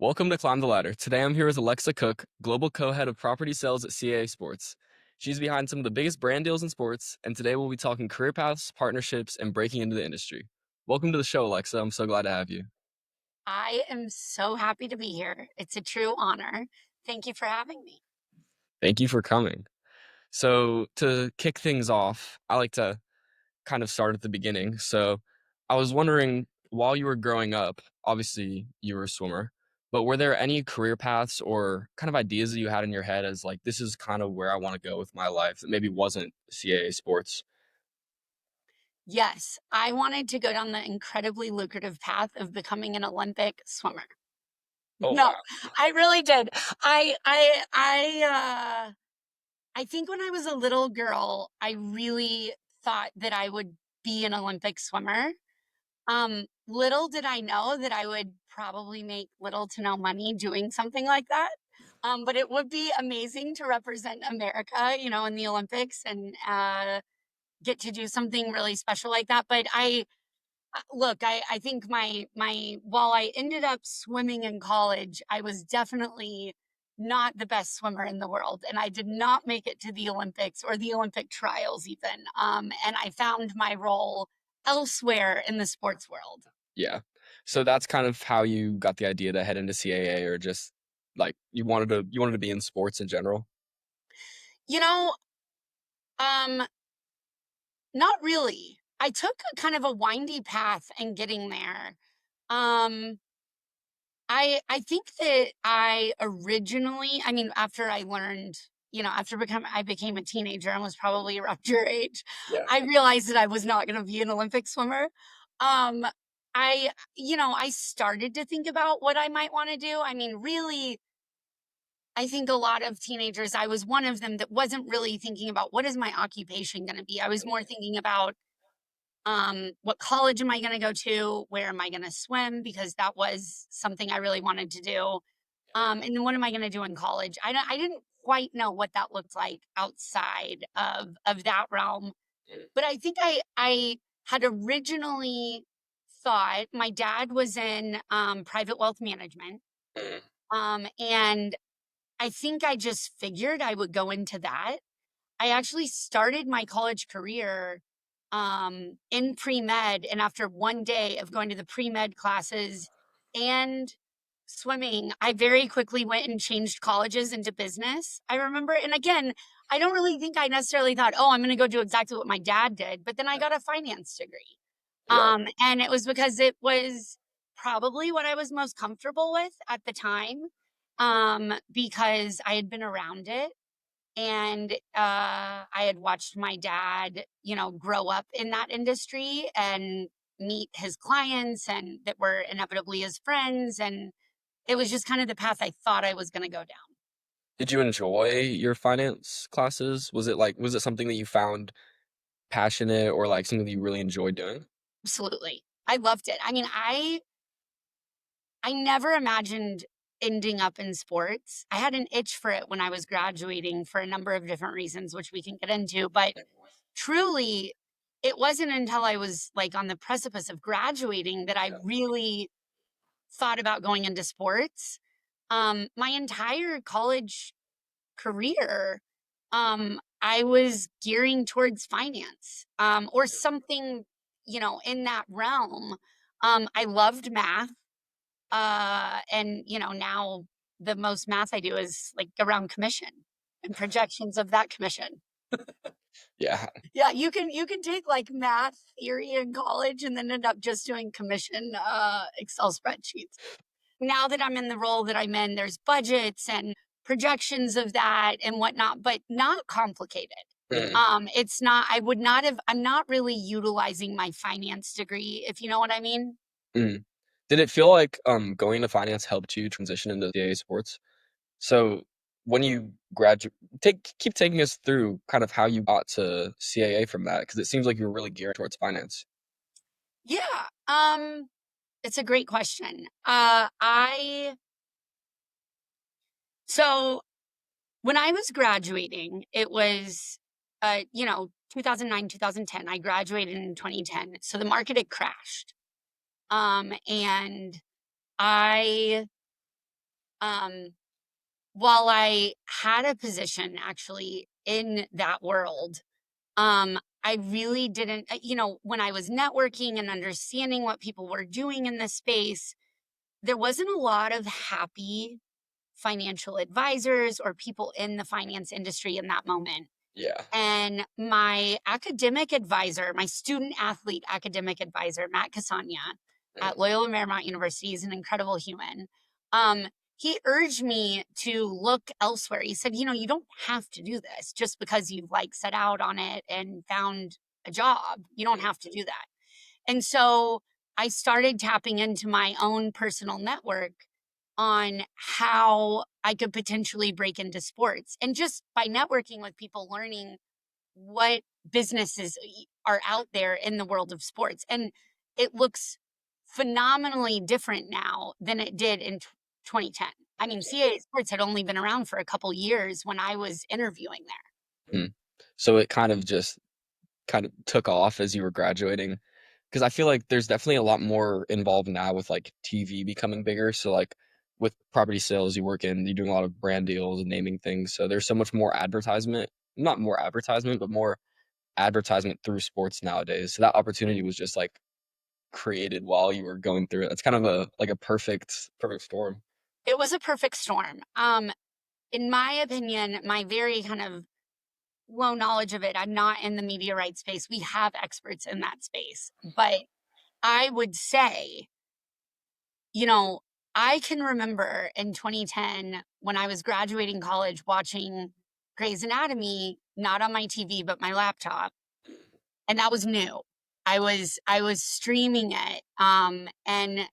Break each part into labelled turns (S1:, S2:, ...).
S1: Welcome to Climb the Ladder. Today I'm here with Alexa Cook, Global Co-Head of Property Sales at CAA Sports. She's behind some of the biggest brand deals in sports, and today we'll be talking career paths, partnerships, and breaking into the industry. Welcome to the show, Alexa. I'm so glad to have you.
S2: I am so happy to be here. It's a true honor. Thank you for having me.
S1: Thank you for coming. So, to kick things off, I like to kind of start at the beginning. So, I was wondering, while you were growing up, obviously you were a swimmer, but were there any career paths or kind of ideas that you had in your head as like, this is kind of where I want to go with my life that maybe wasn't CAA sports?
S2: Yes, I wanted to go down the incredibly lucrative path of becoming an Olympic swimmer.
S1: Oh,
S2: No,
S1: wow.
S2: I really did. I think when I was a little girl, I really thought that I would be an Olympic swimmer. Little did I know that I would probably make little to no money doing something like that. But it would be amazing to represent America, in the Olympics and get to do something really special like that. But look, I think while I ended up swimming in college, I was definitely not the best swimmer in the world, and I did not make it to the Olympics or the Olympic trials even. And I found my role elsewhere in the sports world.
S1: Yeah. So that's kind of how you got the idea to head into CAA or just like you wanted to be in sports in general?
S2: You know, um, not really. I took a kind of a windy path in getting there. Um, I think that after I learned, I became a teenager and was probably around your age,
S1: Yeah.
S2: I realized that I was not gonna be an Olympic swimmer. Um, I started to think about what I might wanna do. I mean, really, I think a lot of teenagers, I was one of them that wasn't really thinking about what is my occupation gonna be. I was more thinking about what college am I going to go to? Where am I going to swim? Because that was something I really wanted to do. And then what am I going to do in college? I didn't quite know what that looked like outside of that realm. But I think I had originally thought my dad was in private wealth management.
S1: Mm.
S2: And I think I just figured I would go into that. I actually started my college career in pre-med, and after one day of going to the pre-med classes and swimming, I very quickly went and changed colleges into business. I remember, and again, I don't really think I necessarily thought, "Oh, I'm gonna go do exactly what my dad did," but then I got a finance degree.
S1: Yeah.
S2: And it was because it was probably what I was most comfortable with at the time, because I had been around it and I had watched my dad, grow up in that industry and meet his clients and that were inevitably his friends. And it was just kind of the path I thought I was going to go down.
S1: Did you enjoy your finance classes? Was it something that you found passionate or like something that you really enjoyed doing?
S2: Absolutely. I loved it. I mean, I never imagined ending up in sports. I had an itch for it when I was graduating for a number of different reasons, which we can get into. But truly, it wasn't until I was like on the precipice of graduating that I really thought about going into sports. My entire college career, I was gearing towards finance, or something, in that realm. I loved math. And now the most math I do is like around commission and projections of that commission.
S1: Yeah.
S2: Yeah, you can take like math theory in college and then end up just doing commission Excel spreadsheets. Now that I'm in the role that I'm in, there's budgets and projections of that and whatnot, but not complicated.
S1: Mm,
S2: It's not, I would not have, I'm not really utilizing my finance degree, if you know what I mean.
S1: mm. Did it feel like, going into finance helped you transition into CAA sports? So, when you gradu take keep taking us through kind of how you got to CAA from that, because it seems like you're really geared towards finance.
S2: Yeah. It's a great question. So when I was graduating, it was, 2009, 2010. I graduated in 2010. So the market had crashed. And I um, while I had a position actually in that world, I really didn't, when I was networking and understanding what people were doing in this space, there wasn't a lot of happy financial advisors or people in the finance industry in that moment.
S1: Yeah.
S2: And my academic advisor, my student athlete academic advisor, Matt Casagna
S1: Mm.
S2: at Loyola Marymount University, is an incredible human. Um, he urged me to look elsewhere. He said, you don't have to do this just because you've like set out on it and found a job. You don't have to do that. And so I started tapping into my own personal network on how I could potentially break into sports. And just by networking with people, learning what businesses are out there in the world of sports. And it looks phenomenally different now than it did in 2010. I mean, CAA Sports had only been around for a couple years when I was interviewing there.
S1: Mm. So it kind of just kind of took off as you were graduating? Because I feel like there's definitely a lot more involved now with like TV becoming bigger. So like with property sales you work in, you're doing a lot of brand deals and naming things. So there's so much more advertisement, not more advertisement, but more advertisement through sports nowadays. So that opportunity was just like created while you were going through it. It's kind of a like a perfect storm.
S2: It was a perfect storm. In my opinion, my very kind of low knowledge of it, I'm not in the media rights space. We have experts in that space. But I would say, you know, I can remember in 2010 when I was graduating college watching Grey's Anatomy, not on my TV, but my laptop. And that was new. I was streaming it. And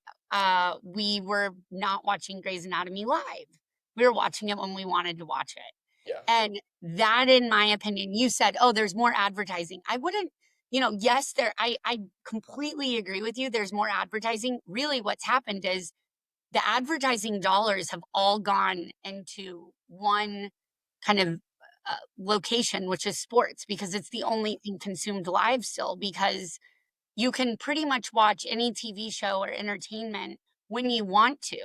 S2: we were not watching Grey's Anatomy live. We were watching it when we wanted to watch it.
S1: Yeah.
S2: And that, in my opinion, you said, oh, there's more advertising. I wouldn't, yes, I completely agree with you. There's more advertising. Really, what's happened is the advertising dollars have all gone into one kind of location, which is sports, because it's the only thing consumed live still. Because you can pretty much watch any TV show or entertainment when you want to,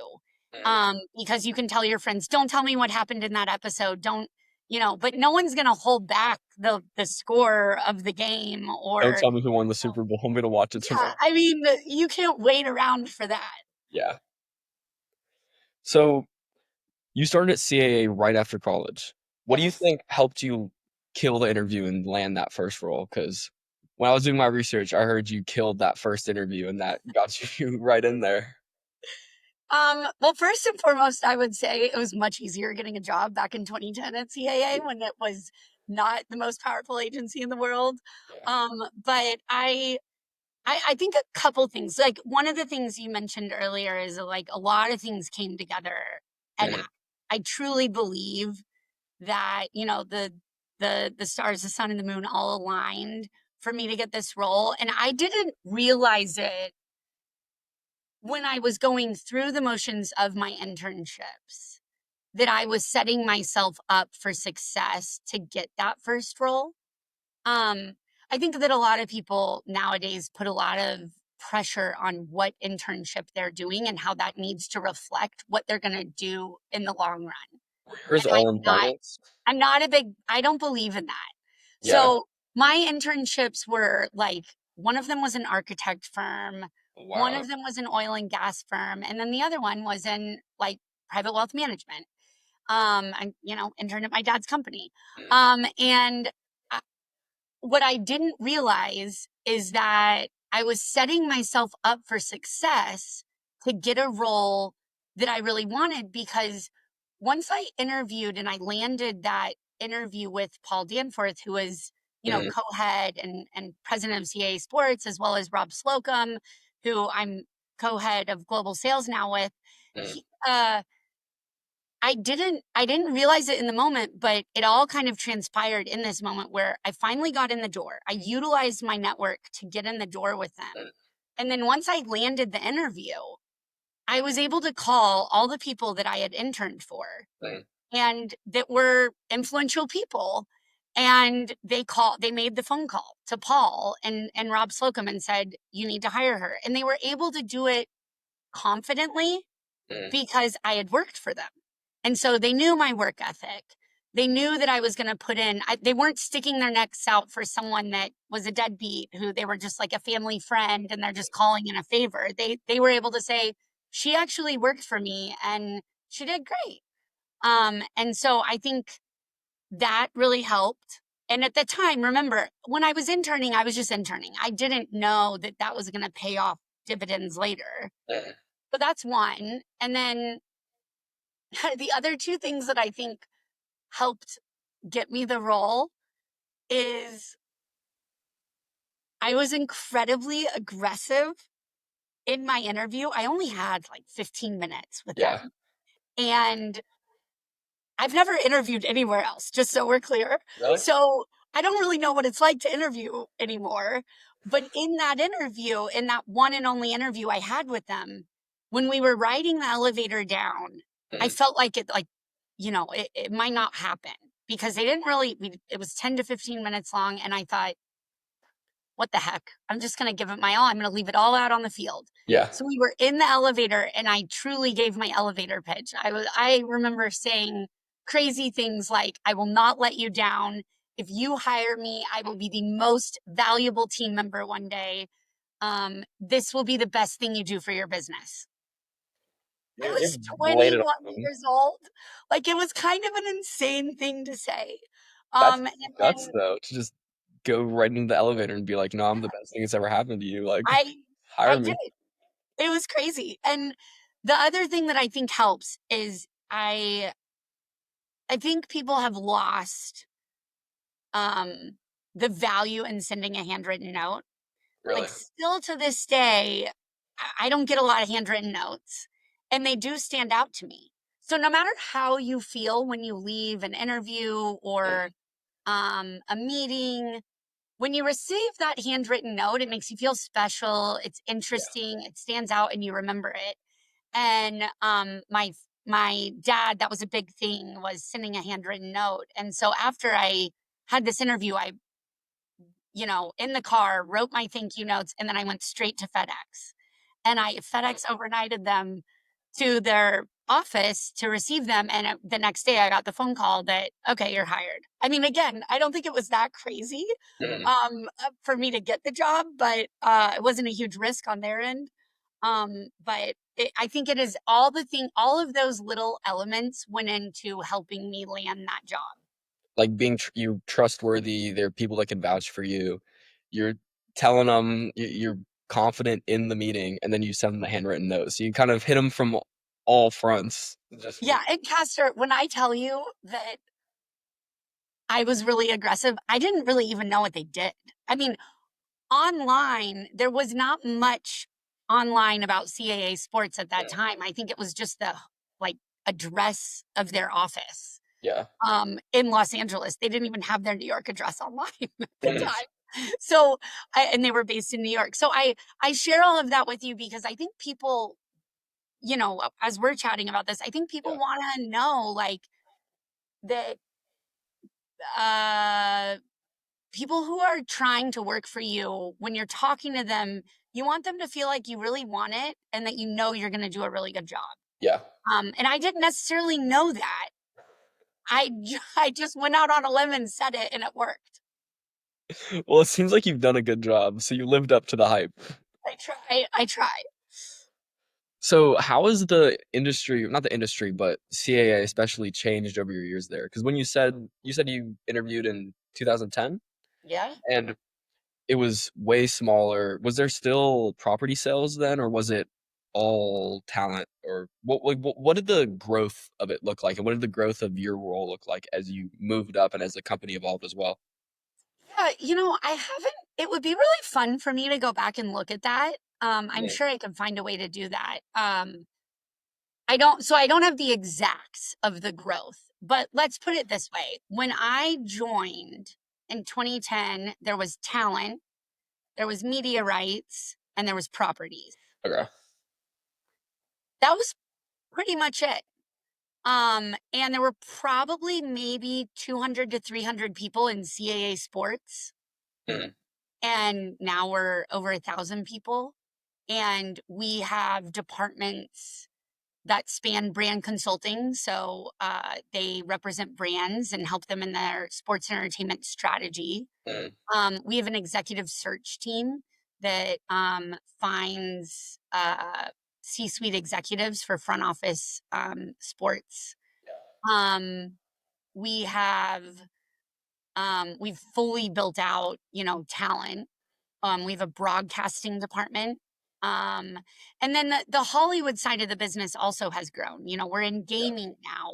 S1: Mm.
S2: because you can tell your friends, "Don't tell me what happened in that episode." Don't, but no one's gonna hold back the score of the game
S1: Don't
S2: or,
S1: tell me who won the Super Bowl. I'm gonna watch it
S2: yeah.
S1: tomorrow.
S2: I mean, you can't wait around for that.
S1: Yeah. So you started at CAA right after college. What do you
S2: Yes.
S1: think helped you kill the interview and land that first role? Because when I was doing my research, I heard you killed that first interview and that got you right in there.
S2: Well, first and foremost, I would say it was much easier getting a job back in 2010 at CAA when it was not the most powerful agency in the world.
S1: Yeah.
S2: But I think a couple things. Like one of the things you mentioned earlier is like a lot of things came together, and
S1: Mhm.
S2: I truly believe that the stars, the sun, and the moon all aligned for me to get this role, and I didn't realize it when I was going through the motions of my internships that I was setting myself up for success to get that first role. Um, I think that a lot of people nowadays put a lot of pressure on what internship they're doing and how that needs to reflect what they're going to do in the long run.
S1: Were yours
S2: And
S1: all in finance?
S2: I don't believe in that.
S1: Yeah.
S2: So my internships were like, one of them was an architect firm, one
S1: Wow.
S2: of them was an oil and gas firm, and then the other one was in like private wealth management. I, interned at my dad's company.
S1: Mm.
S2: And what I didn't realize is that I was setting myself up for success to get a role that I really wanted, because once I interviewed and I landed that interview with Paul Danforth, who was,
S1: Mhm.
S2: co-head and president of CAA Sports, as well as Rob Slocum, who I'm co-head of global sales now with.
S1: Mhm.
S2: He, I didn't realize it in the moment, but it all kind of transpired in this moment where I finally got in the door. I utilized my network to get in the door with them. And then once I landed the interview, I was able to call all the people that I had interned for
S1: Mhm.
S2: and that were influential people. And they made the phone call to Paul and Rob Slocum and said, you need to hire her. And they were able to do it confidently
S1: Mhm.
S2: because I had worked for them. And so they knew my work ethic. They knew that I was going to put in, they weren't sticking their necks out for someone that was a deadbeat who they were just like a family friend and they're just calling in a favor. They were able to say, she actually worked for me and she did great. And so I think that really helped. And at the time, remember, when I was interning, I was just interning. I didn't know that that was going to pay off dividends later.
S1: Mhm.
S2: So that's one. And then the other two things that I think helped get me the role is I was incredibly aggressive in my interview. I only had like 15 minutes with
S1: Yeah.
S2: them. And I've never interviewed anywhere else, just so we're clear.
S1: Really?
S2: So I don't really know what it's like to interview anymore. But in that interview, in that one and only interview I had with them, when we were riding the elevator down, I
S1: Mhm.
S2: felt like it might not happen because they didn't really, it was 10 to 15 minutes long. And I thought, what the heck? I'm just going to give it my all. I'm going to leave it all out on the field.
S1: Yeah.
S2: So we were in the elevator and I truly gave my elevator pitch. I remember saying crazy things like, I will not let you down. If you hire me, I will be the most valuable team member one day. This will be the best thing you do for your business. I was
S1: You laid it
S2: 21
S1: on them.
S2: years old. Like it was kind of an insane thing to say.
S1: That's
S2: And
S1: guts
S2: then
S1: though, to just go right into the elevator and be like, "No, I'm the best thing that's ever happened to you, like,
S2: I
S1: hire
S2: I did
S1: me."
S2: it. It was crazy. And the other thing that I think helps is I think people have lost um the value in sending a handwritten note. Like
S1: Really?
S2: still to this day, I don't get a lot of handwritten notes and they do stand out to me. So no matter how you feel when you leave an interview or
S1: Mhm.
S2: a meeting, when you receive that handwritten note, it makes you feel special. It's
S1: Yeah.
S2: interesting. It stands out and you remember it. And my dad, that was a big thing, was sending a handwritten note. And so after I had this interview, I, in the car wrote my thank you notes and then I went straight to FedEx. And I FedEx overnighted them to their office to receive them. And the next day I got the phone call that, okay, you're hired. I mean, again, I don't think it was that crazy
S1: Mhm.
S2: for me to get the job, but it wasn't a huge risk on their end. But I think it is all of those little elements went into helping me land that job.
S1: Like, being you trustworthy, there are people that can vouch for you. You're telling 'em you're confident in the meeting, and then you send them the handwritten note, so you kind of hit them from all fronts. Just
S2: Yeah, and Castor, when I tell you that I was really aggressive, I didn't really even know what they did. I mean, online, there was not much online about CAA sports at that
S1: Mhm.
S2: time. I think it was just the like address of their office in Los Angeles. They didn't even have their New York address online at the
S1: Mhm.
S2: time. So, and they were based in New York. So I share all of that with you because I think people, as we're chatting about this, I think people
S1: Yeah.
S2: want to know like that uh people who are trying to work for you, when you're talking to them, you want them to feel like you really want it and that you know you're going to do a really good job.
S1: Yeah.
S2: And I didn't necessarily know that. I just went out on a limb and said it, and it worked.
S1: Well, it seems like you've done a good job, so you lived up to the hype.
S2: I try. I try.
S1: So, how has the industry, not the industry, but CAA especially changed over your years there? Because when you said you interviewed in 2010,
S2: Yeah.
S1: and it was way smaller. Was there still property sales then, or was it all talent? Or what did the growth of it look like, and what did the growth of your role look like as you moved up and as the company evolved as well?
S2: Yeah. I haven't, it would be really fun for me to go back and look at that. I'm
S1: Mhm.
S2: sure I can find a way to do that. I don't have the exacts of the growth, but let's put it this way. When I joined in 2010, there was talent, there was media rights, and there was properties.
S1: Okay.
S2: That was pretty much it. And there were probably maybe 200 to 300 people in CAA sports.
S1: Mhm.
S2: And now we're over 1,000 people. And we have departments that span brand consulting. So they represent brands and help them in their sports and entertainment strategy.
S1: Mm.
S2: We have an executive search team that finds C-suite executives for front office sports. Um, we have we've fully built out, talent. We have a broadcasting department. Um, and then the Hollywood side of the business also has grown. We're in
S1: Yeah.
S2: gaming now.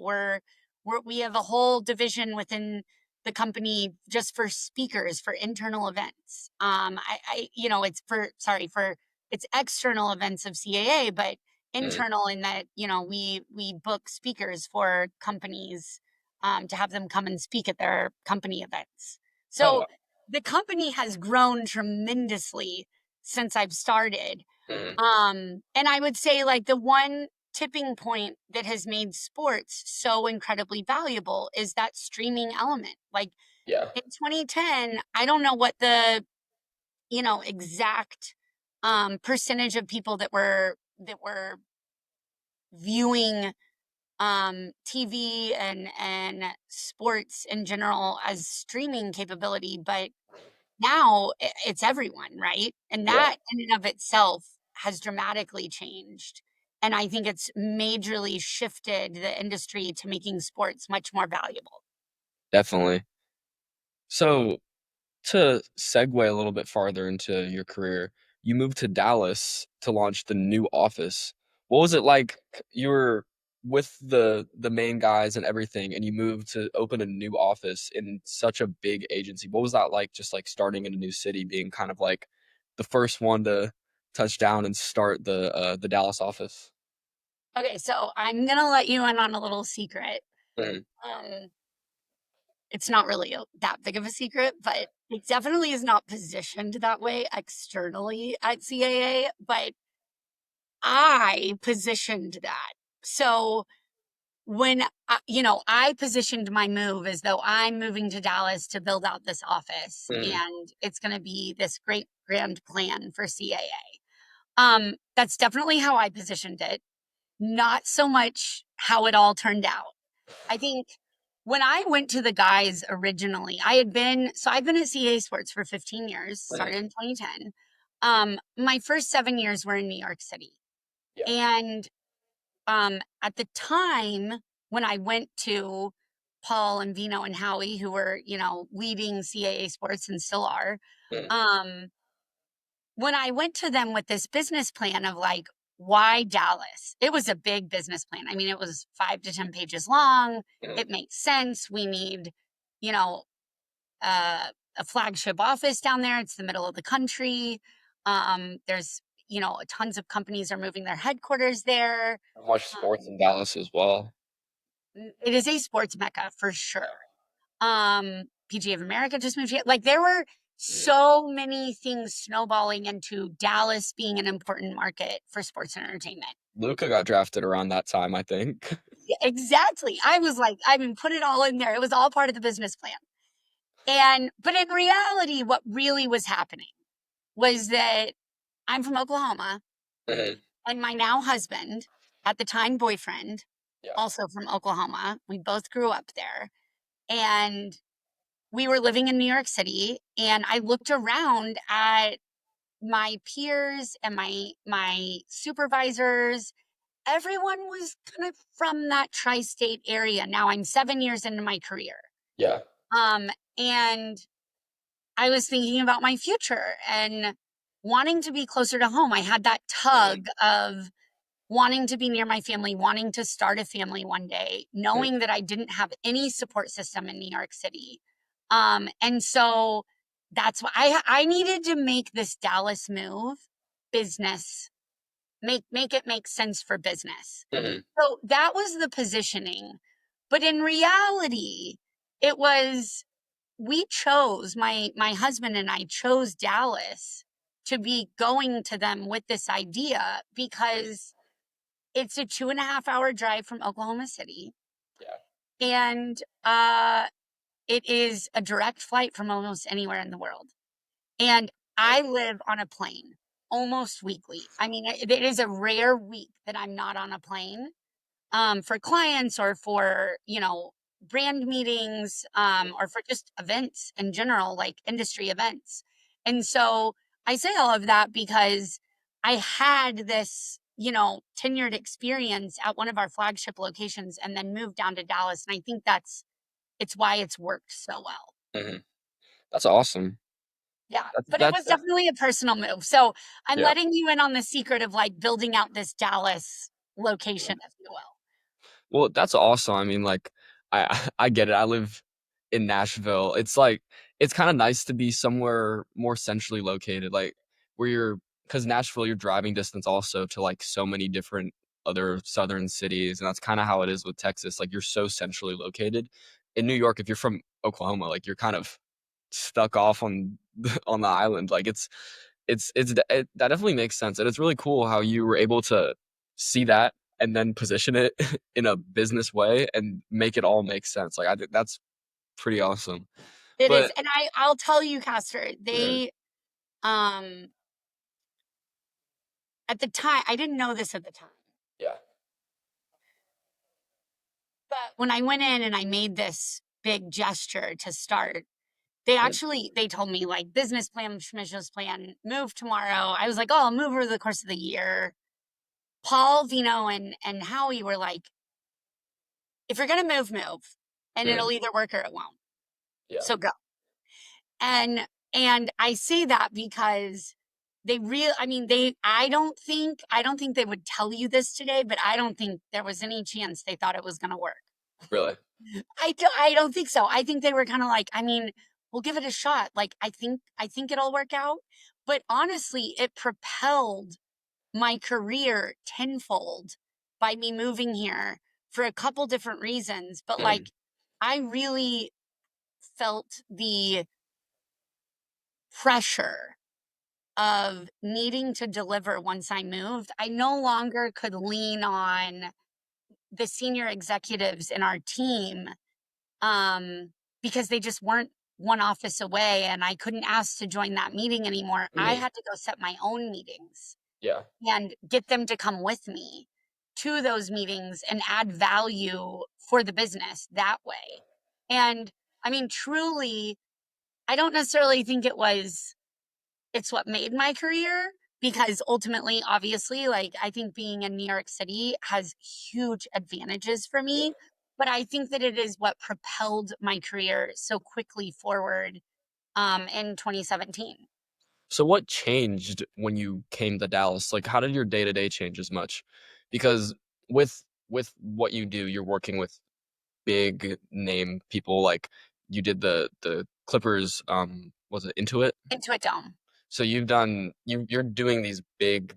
S2: We have a whole division within the company just for speakers for internal events. It's for it's external events of CAA, but
S1: Mm.
S2: internal in that we book speakers for companies to have them come and speak at their company events.
S1: Oh,
S2: So
S1: wow.
S2: the company has grown tremendously since I've started.
S1: Mhm.
S2: And I would say like the one tipping point that has made sports so incredibly valuable is that streaming element. Like
S1: Yeah.
S2: in 2010, I don't know what the, exact percentage of people that were viewing TV and sports in general as streaming capability, but now it's everyone, right? And
S1: Yeah.
S2: that in and of itself has dramatically changed. And I think it's majorly shifted the industry to making sports much more valuable.
S1: Definitely. So, to segue a little bit farther into your career, you moved to Dallas to launch the new office. What was it like? You were with the main guys and everything, and you moved to open a new office in such a big agency. What was that like, just, like, starting in a new city, being kind of, like, the first one to touch down and start the Dallas office?
S2: Okay, so I'm gonna let you in on a little secret.
S1: Mhm,
S2: Um, it's not really that big of a secret, but it definitely is not positioned that way externally at CAA, but I positioned that. So when I positioned my move as though I'm moving to Dallas to build out this office
S1: mhm,
S2: and it's going to be this great grand plan for CAA. That's definitely how I positioned it, not so much how it all turned out. I think when I went to the guys originally, I've been at CAA Sports for 15 years,
S1: mhm,
S2: started in 2010. My first 7 years were in New York City.
S1: yeah,
S2: And at the time when I went to Paul and Vino and Howie, who were, leading CAA sports and still are,
S1: mhm,
S2: um, when I went to them with this business plan of like, why Dallas? It was a big business plan. I mean, it was 5 to 10 pages long.
S1: mhm.
S2: It makes sense. We need, you know, uh, a flagship office down there. It's the middle of the country. There's, tons of companies are moving their headquarters there.
S1: I watched sports in Dallas as well.
S2: It is a sports mecca for sure.
S1: Yeah,
S2: PGA of America just moved here. Like there were
S1: mhm.
S2: so many things snowballing into Dallas being an important market for sports and entertainment.
S1: Luka got drafted around that time, I think.
S2: Yeah, exactly. I was like, I mean, put it all in there. It was all part of the business plan. But in reality, what really was happening was that I'm from Oklahoma
S1: Mhm,
S2: and my now husband, at the time boyfriend,
S1: yeah,
S2: also from Oklahoma. We both grew up there. And we were living in New York City and I looked around at my peers and my supervisors. Everyone was kind of from that tri-state area. Now I'm 7 years into my career.
S1: yeah,
S2: Um and I was thinking about my future and wanting to be closer to home. I had that
S1: mhm,
S2: tug of wanting to be near my family, wanting to start a family one day,
S1: mhm,
S2: knowing that I didn't have any support system in New York City. And so that's why I needed to make this Dallas move business, make it make sense for business.
S1: mhm,
S2: So that was the positioning. But in reality, it was we chose my husband and I chose Dallas to be going to them with this idea
S1: mhm,
S2: because it's a 2.5 hour drive from Oklahoma City,
S1: yeah,
S2: and, it is a direct flight from almost anywhere in the world, and
S1: mhm,
S2: I live on a plane almost weekly. I mean, it is a rare week that I'm not on a plane, for clients or for, brand meetings, or for just events in general, like industry events. And so I say all of that because I had this, tenured experience at one of our flagship locations and then moved down to Dallas. And I think it's why it's worked so well.
S1: Mhm. That's awesome.
S2: Yeah,
S1: That's
S2: but it was
S1: that's
S2: definitely a personal move. So I'm
S1: yeah.
S2: letting you in on the secret of like building out this Dallas location, if you will.
S1: Well, that's awesome. I mean, like, I I get it. I live in Nashville. It's like it's kinda nice to be somewhere more centrally located, like, where you're, because Nashville, you're driving distance also to, like, so many different other southern cities, and that's kinda how it is with Texas, like, you're so centrally located. In New York, if you're from Oklahoma, like, you're kind of stuck off on on the island, like, that definitely makes sense, and it's really cool how you were able to see that and then position it in a business way and make it all make sense. Like, I think that's pretty awesome.
S2: It is,
S1: But
S2: and I'll tell you, Castor,
S1: mhm,
S2: um at the time, I didn't know this at the time,
S1: yeah,
S2: but when I went in and I made this big gesture to start, they told me like business plan, business plan, move tomorrow. I was like, oh, I'll move over the course of the year. Paul, Vino, and Howie were like, if you're gonna move, move, and
S1: mhm,
S2: it'll either work or it won't.
S1: yeah,
S2: So go. And I say that because I mean, I don't think they would tell you this today, but I don't think there was any chance they thought it was gonna work.
S1: really,
S2: I don't think so. I think they were kind of like, I mean, we'll give it a shot. Like, I think it'll work out. But honestly, it propelled my career tenfold by me moving here for a couple different reasons. But
S1: mhm,
S2: like, I really felt the pressure of needing to deliver once I moved. I no longer could lean on the senior executives in our team, because they just weren't one office away and I couldn't ask to join that meeting anymore. I
S1: mhm,
S2: had to go set my own meetings
S1: yeah,
S2: and get them to come with me to those meetings and add value for the business that way. And I mean, truly, I don't necessarily think it's what made my career because ultimately, obviously, like I think being in New York City has huge advantages for
S1: yeah.
S2: me, but I think that it is what propelled my career so quickly forward, in 2017.
S1: So what changed when you came to Dallas? Like, how did your day-to-day change as much? Because with what you do, you're working with big name people, like, you did the Clippers, was it Intuit?
S2: Into a dome.
S1: So you're doing these big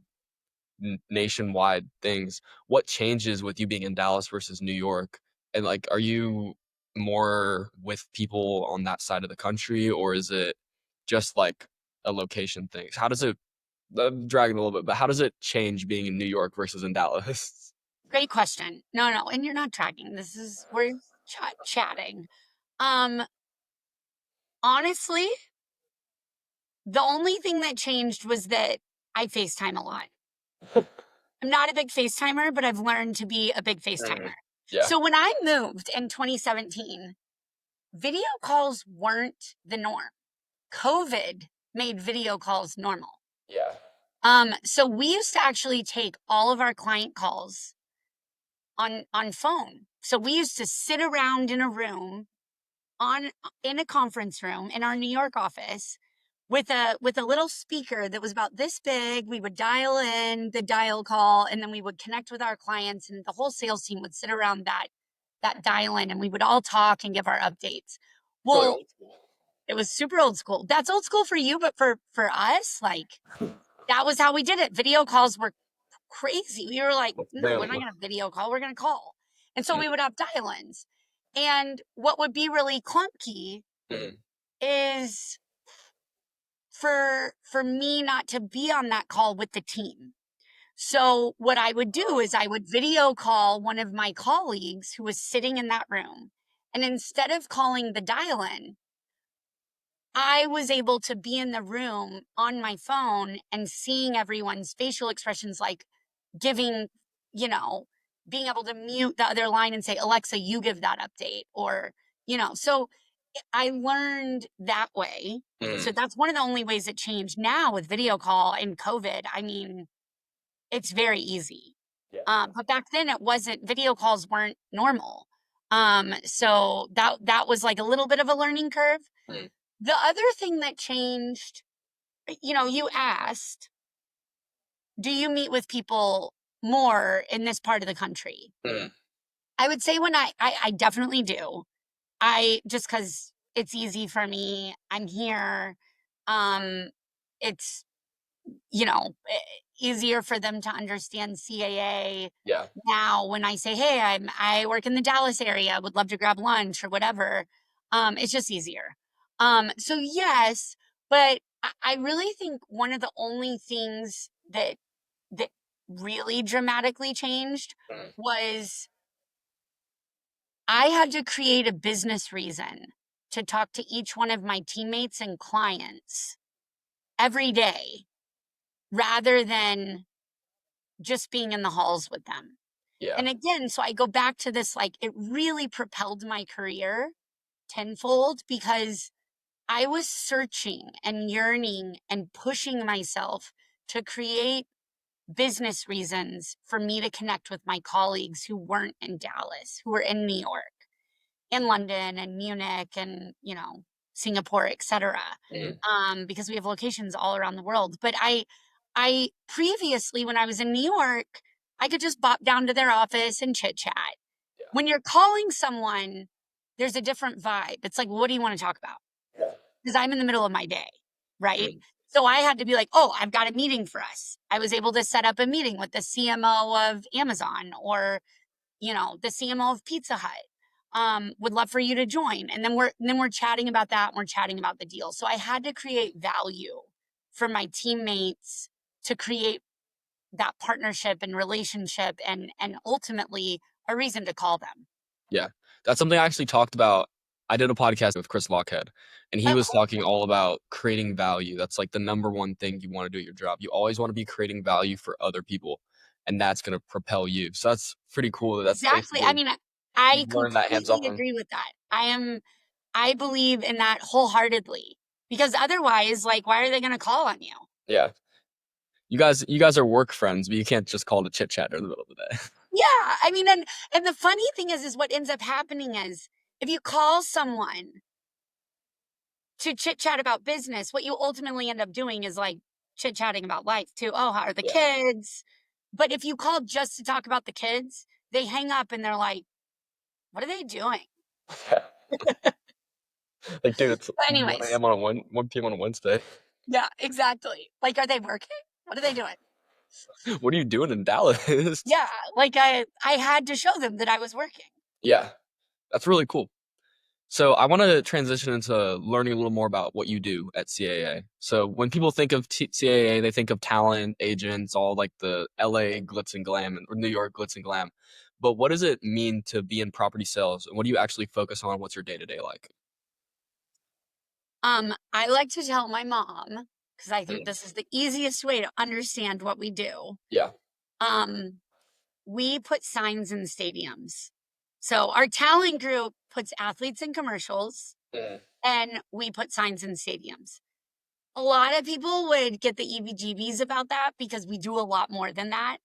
S1: nationwide things. What changes with you being in Dallas versus New York? And like, are you more with people on that side of the country, or is it just like a location thing? How does it? I'm dragging a little bit, but how does it change being in New York versus in Dallas?
S2: Great question. No, no, and you're not tracking. We're chatting. Um, Honestly, the only thing that changed was that I FaceTime a lot. I'm not a big FaceTimer, but I've learned to be a big
S1: Mhm.
S2: FaceTimer.
S1: Yeah,
S2: So when I moved in 2017, video calls weren't the norm. COVID made video calls normal.
S1: yeah,
S2: So we used to actually take all of our client calls on phone. So we used to sit around in a room on in a conference room in our New York office with a little speaker that was about this big. We would dial in the dial call and then we would connect with our clients and the whole sales team would sit around that dial in and we would all talk and give our updates.
S1: really
S2: Well,
S1: old school.
S2: it was super old school. That's old school for you, but for us, like that was how we did it. Video calls were crazy. We were like,
S1: What's
S2: no, we're not
S1: available?
S2: going to video call. We're going to call. And so
S1: Mhm,
S2: we would have dial ins. And what would be really clunky
S1: mhm,
S2: is for me not to be on that call with the team. So what I would do is I would video call one of my colleagues who was sitting in that room. And instead of calling the dial in, I was able to be in the room on my phone and seeing everyone's facial expressions, like giving, you know, being able to mute the other line and say, Alexa, you give that update, or, so I learned that way.
S1: Mm.
S2: So that's one of the only ways it changed. Now with video call and COVID, I mean, it's very easy.
S1: Yeah.
S2: But back then it wasn't, video calls weren't normal. So that was like a little bit of a learning curve.
S1: Mm.
S2: The other thing that changed, you asked, do you meet with people more in this part of the country?
S1: Mm.
S2: I would say when I definitely do. I just because it's easy for me. I'm here. Um, it's easier for them to understand CAA
S1: Yeah.
S2: now when I say, "Hey, I work in the Dallas area. Would love to grab lunch or whatever." It's just easier. So yes, but I really think one of the only things that really dramatically changed
S1: Mm.
S2: was I had to create a business reason to talk to each one of my teammates and clients every day rather than just being in the halls with them.
S1: Yeah.
S2: And again, so I go back to this, like, it really propelled my career tenfold because I was searching and yearning and pushing myself to create business reasons for me to connect with my colleagues who weren't in Dallas, who were in New York, in London and Munich and, Singapore, etc.
S1: Mm.
S2: Because we have locations all around the world. But I previously, when I was in New York, I could just bop down to their office and chit chat.
S1: Yeah.
S2: When you're calling someone, there's a different vibe. It's like, what do you want to talk about?
S1: Yeah.
S2: Because I'm in the middle of my day, right?
S1: Mm.
S2: So I had to be like, oh, I've got a meeting for us. I was able to set up a meeting with the CMO of Amazon or the CMO of Pizza Hut. Would love for you to join. And then we're chatting about that and we're chatting about the deal. So I had to create value for my teammates to create that partnership and relationship and ultimately a reason to call them.
S1: Yeah. That's something I actually talked about. I did a podcast with Chris Lockhead, and he
S2: Oh,
S1: was
S2: cool.
S1: talking all about creating value. That's like the number one thing you want to do at your job. You always want to be creating value for other people, and that's going to propel you. So that's pretty cool. That's
S2: Exactly. I
S1: basically
S2: mean, I
S1: you've learned that hands
S2: completely
S1: on.
S2: agree with that. I believe in that wholeheartedly because otherwise, like, why are they going to call on you?
S1: Yeah. You guys are work friends, but you can't just call it a chit chat in the middle of the day.
S2: Yeah, I mean, and the funny thing is what ends up happening is if you call someone to chit chat about business, what you ultimately end up doing is like chit chatting about life too. Oh, how are the
S1: Yeah.
S2: kids? But if you call just to talk about the kids, they hang up and they're like, "What are they doing?"
S1: Like, dude, it's
S2: But
S1: 1
S2: anyways,
S1: a.m. on a 1 p.m. on a Wednesday.
S2: yeah, exactly. Like, are they working? What are they doing?
S1: What are you doing in Dallas?
S2: Yeah, like I had to show them that I was working.
S1: Yeah, that's really cool. So I want to transition into learning a little more about what you do at CAA. So when people think of CAA, they think of talent agents, all like the LA glitz and glam or New York glitz and glam. But what does it mean to be in property sales? And what do you actually focus on? What's your day to day like?
S2: I like to tell my mom because I think
S1: Mm.
S2: this is the easiest way to understand what we do.
S1: Yeah.
S2: Um, we put signs in stadiums. So our talent group puts athletes in commercials
S1: Mm.
S2: and we put signs in stadiums. A lot of people would get the EBGBs about that because we do a lot more than that.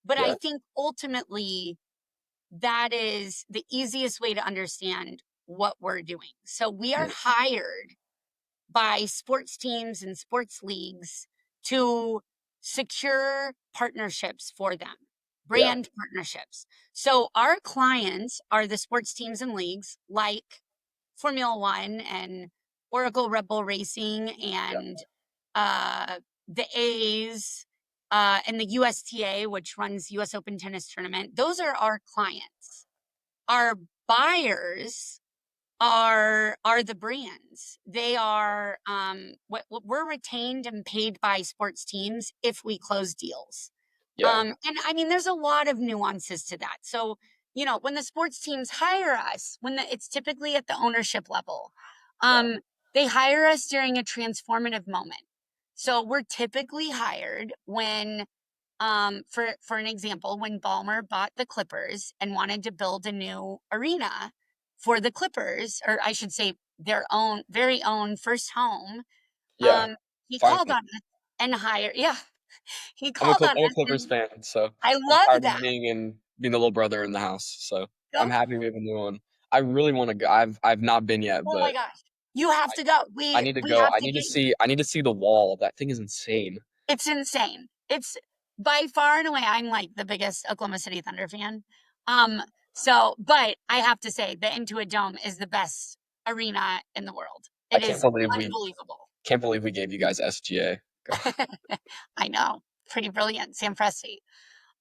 S2: But I
S1: Yeah.
S2: think ultimately that is the easiest way to understand what we're doing. So we are
S1: Mm.
S2: hired by sports teams and sports leagues to secure partnerships for them,
S1: Yeah.
S2: brand partnerships. So our clients are the sports teams and leagues like Formula One and Oracle Red Bull Racing
S1: Yeah.
S2: and the A's and the USTA, which runs US Open Tennis Tournament. Those are our clients. Our buyers are the brands. They are what we're retained and paid by sports teams if we close deals.
S1: Yeah.
S2: And I mean, there's a lot of nuances to that. So, when the sports teams hire us, it's typically at the ownership level,
S1: Yeah.
S2: they hire us during a transformative moment. So we're typically hired when For an example, when Ballmer bought the Clippers and wanted to build a new arena for the Clippers, or I should say their own very own first home,
S1: Yeah,
S2: um, he called
S1: finally.
S2: on us and hired, yeah, he
S1: I'm a
S2: called on
S1: I'm a
S2: us
S1: Clippers
S2: and
S1: fan, so
S2: I
S1: I'm
S2: love
S1: tired of
S2: that.
S1: being the little brother in the house. So I'm
S2: Go,
S1: happy we have a new one. I really want to go. I've not been yet,
S2: oh my
S1: but
S2: gosh, you have to go.
S1: I
S2: We
S1: need to
S2: we
S1: go.
S2: have to get you.
S1: I need to see the wall. That thing is insane.
S2: It's insane. It's by far and away, I'm like the biggest Oklahoma City Thunder fan. Um, but I have to say, the Intuit Dome is the best arena in the world.
S1: I
S2: It is unbelievable.
S1: can't believe we gave you guys SGA. Gosh.
S2: I know, pretty brilliant, Sam Presti.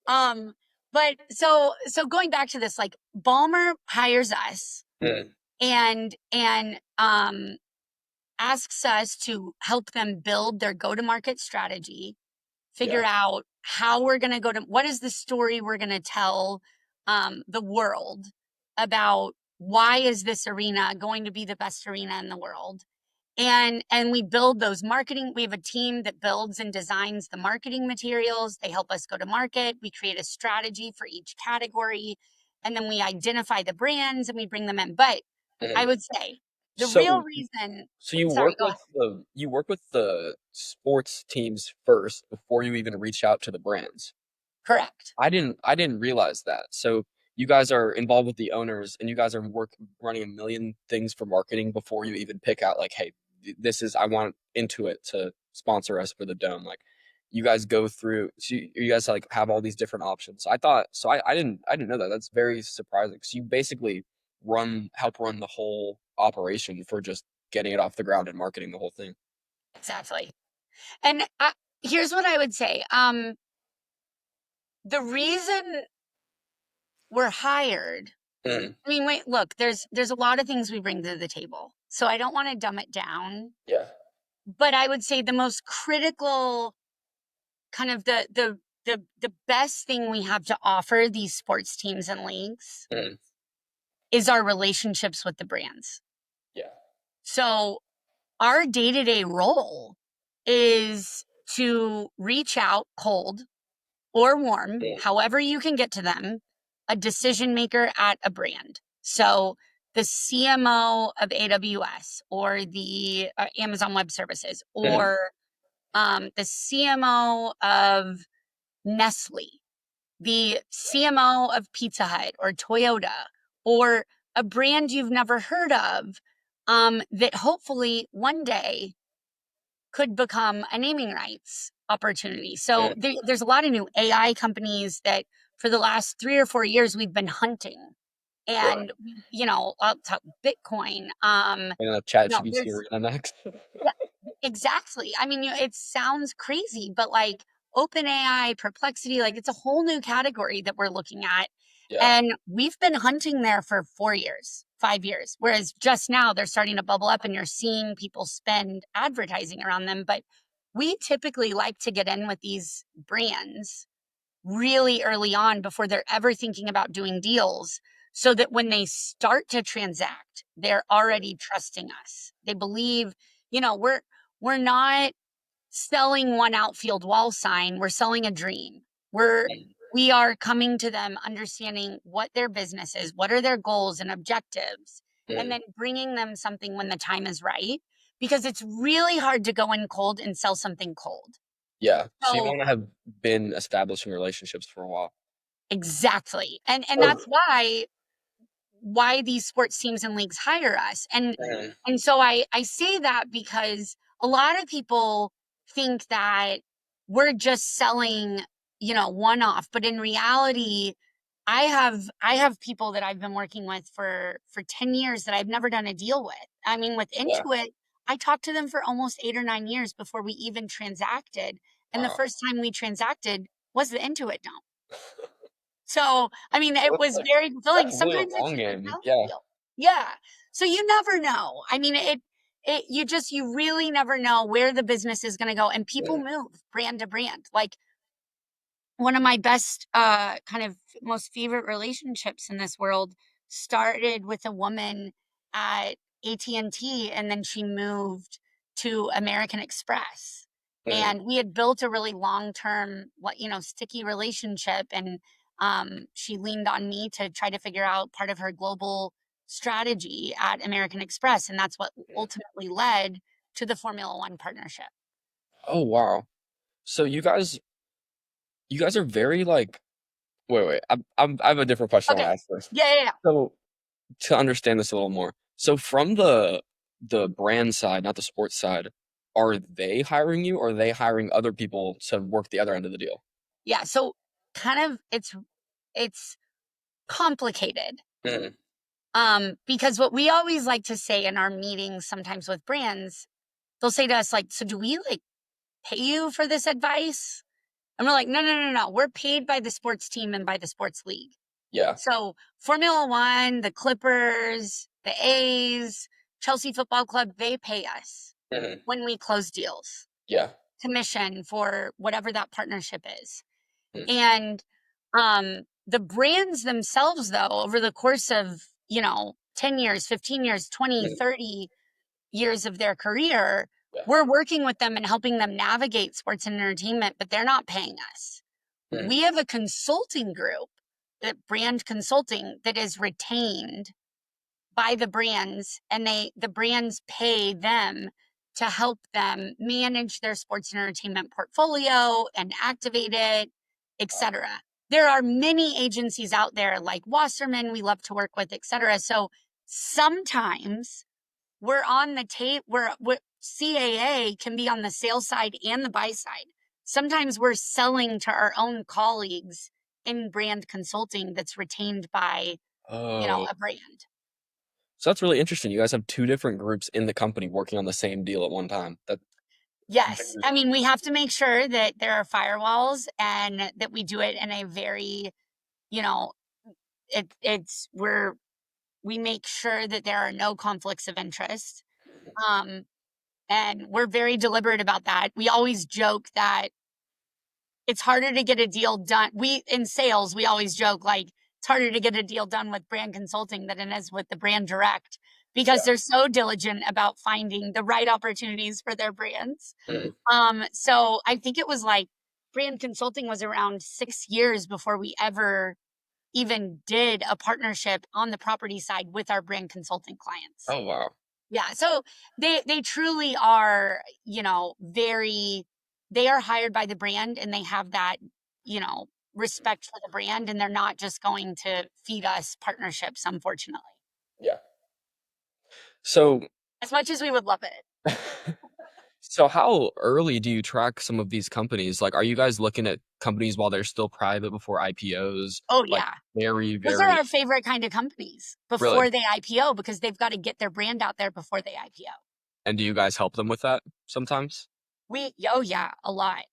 S2: Um, but so going back to this, like Balmer hires us
S1: Mm,
S2: and asks us to help them build their go-to-market strategy,
S1: yeah.
S2: figure out how we're going to go to what is the story we're going to tell the world about why is this arena going to be the best arena in the world, and we build those marketing. We have a team that builds and designs the marketing materials. They help us go to market. We create a strategy for each category, and then we identify the brands and we bring them in. But I
S1: Mhm.
S2: would say the real
S1: So
S2: reason,
S1: so you
S2: sorry,
S1: work
S2: go
S1: with
S2: ahead.
S1: the sports teams first before you even reach out to the brands.
S2: Correct.
S1: I didn't realize that. So you guys are involved with the owners and you guys are running a million things for marketing before you even pick out like, hey, this is I want Intuit to sponsor us for the dome. Like you guys go through so you guys like have all these different options. I thought so I didn't know that. That's very surprising. So you basically help run the whole operation for just getting it off the ground and marketing the whole thing.
S2: Exactly. And here's what I would say. The reason we're hired,
S1: Mm,
S2: I mean, wait, look, there's a lot of things we bring to the table. So I don't want to dumb it down,
S1: yeah.
S2: but I would say the most critical kind of the best thing we have to offer these sports teams and leagues
S1: Mm,
S2: is our relationships with the brands.
S1: yeah.
S2: So our day-to-day role is to reach out cold or warm,
S1: Mm,
S2: however you can get to them, a decision maker at a brand. So the CMO of AWS or the Amazon Web Services
S1: mm,
S2: or the CMO of Nestle, the CMO of Pizza Hut or Toyota, or a brand you've never heard of that hopefully one day could become a naming rights opportunity. So
S1: mm.
S2: there's a lot of new AI companies that for the last 3 or 4 years we've been hunting.
S1: Right.
S2: And I'll talk Bitcoin.
S1: And chat GPT
S2: There's
S1: arena next.
S2: yeah, exactly. I mean, it sounds crazy, but like OpenAI, Perplexity, like it's a whole new category that we're looking at.
S1: Yeah.
S2: And we've been hunting there for 4 years, 5 years, whereas just now they're starting to bubble up and you're seeing people spend advertising around them. But we typically like to get in with these brands really early on before they're ever thinking about doing deals so that when they start to transact they're already trusting us. They believe, we're not selling one outfield wall sign, we're selling a dream. We are coming to them understanding what their business is, what are their goals and objectives, and
S1: Mm.
S2: then bringing them something when the time is right, because it's really hard to go in cold and sell something cold.
S1: Yeah. So you
S2: So
S1: want to have been establishing relationships for a while.
S2: exactly. And
S1: So,
S2: that's why these sports teams and leagues hire us.
S1: mm,
S2: And so I say that because a lot of people think that we're just selling, one off, but in reality I have people that I've been working with for 10 years that I've never done a deal with. I mean, with
S1: yeah.
S2: Intuit, I talked to them for almost 8 or 9 years before we even transacted, and the
S1: Wow.
S2: first time we transacted was the Intuit Dome. So, I mean, it
S1: So
S2: was very fulfilling.
S1: that's really a
S2: Sometimes it's
S1: long
S2: just a
S1: game.
S2: sales
S1: Yeah.
S2: deal. Yeah. So you never know. I mean, you really never know where the business is going to go, and people
S1: Mm,
S2: move brand to brand. Like one of my best, kind of most favorite relationships in this world started with a woman at AT&T, and then she moved to American Express.
S1: Mhm.
S2: and we had built a really long-term, what, sticky relationship. And she leaned on me to try to figure out part of her global strategy at American Express, and that's what
S1: Mhm.
S2: ultimately led to the Formula One partnership.
S1: Oh, wow. So you guys are very, like wait, I have a different question I
S2: Okay.
S1: wanna ask first.
S2: Yeah, yeah, yeah.
S1: So, to understand this a little more, so from the brand side, not the sports side, are they hiring you, or are they hiring other people to work the other end of the deal?
S2: Yeah, so kind of it's complicated.
S1: Mhm.
S2: Because what we always like to say in our meetings sometimes with brands, they'll say to us, like, so do we like pay you for this advice? And we're like, no, no, no, no. We're paid by the sports team and by the sports league.
S1: Yeah.
S2: So Formula One, the Clippers, the A's, Chelsea Football Club, they pay us
S1: Mhm.
S2: when we close deals,
S1: Yeah.
S2: commission for whatever that partnership is.
S1: Mhm.
S2: And the brands themselves, though, over the course of, 10 years, 15 years, 20,
S1: Mhm.
S2: 30 years of their career,
S1: Yeah.
S2: we're working with them and helping them navigate sports and entertainment, but they're not paying us.
S1: Mhm.
S2: We have a consulting group, that brand consulting, that is retained by the brands, and the brands pay them to help them manage their sports and entertainment portfolio and activate it, etc. There are many agencies out there like Wasserman we love to work with, etc. So sometimes we're on the tape we're CAA can be on the sales side and the buy side. Sometimes we're selling to our own colleagues in brand consulting that's retained by,
S1: Oh.
S2: a brand.
S1: So that's really interesting. You guys have 2 different groups in the company working on the same deal at one time. That's
S2: Yes.
S1: very
S2: I mean, we have to make sure that there are firewalls and that we do it in a very, you know, we make sure that there are no conflicts of interest. Um, and we're very deliberate about that. We always joke that it's harder to get a deal done. In sales, we always joke like it's harder to get a deal done with brand consulting than it is with the brand direct, because
S1: yeah.
S2: they're so diligent about finding the right opportunities for their brands.
S1: Mhm.
S2: So I think it was like brand consulting was around 6 years before we ever even did a partnership on the property side with our brand consulting clients.
S1: Oh, wow.
S2: Yeah, so they truly are, they are hired by the brand, and they have that, respect for the brand, and they're not just going to feed us partnerships, unfortunately.
S1: Yeah. So
S2: As much as we would love it.
S1: so how early do you track some of these companies? Like, are you guys looking at companies while they're still private before IPOs?
S2: Oh
S1: Like,
S2: yeah.
S1: very,
S2: Those are
S1: very
S2: our favorite kind of companies
S1: really?
S2: before they IPO, because they've got to get their brand out there before they IPO.
S1: And do you guys help them with that sometimes?
S2: Oh yeah, a lot.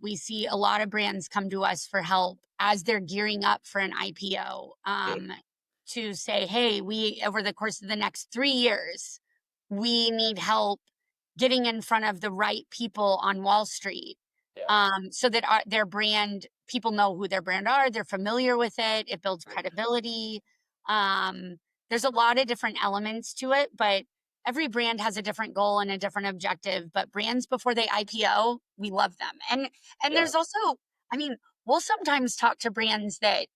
S2: We see a lot of brands come to us for help as they're gearing up for an IPO.
S1: Mm.
S2: To say, hey, we over the course of the next 3 years, we need help getting in front of the right people on Wall Street,
S1: Yeah.
S2: so that their brand, people know who their brand are, they're familiar with it, it builds credibility. Um, there's a lot of different elements to it, but every brand has a different goal and a different objective. But brands before they IPO, we love them. And
S1: Yeah.
S2: there's also, I mean, we'll sometimes talk to brands that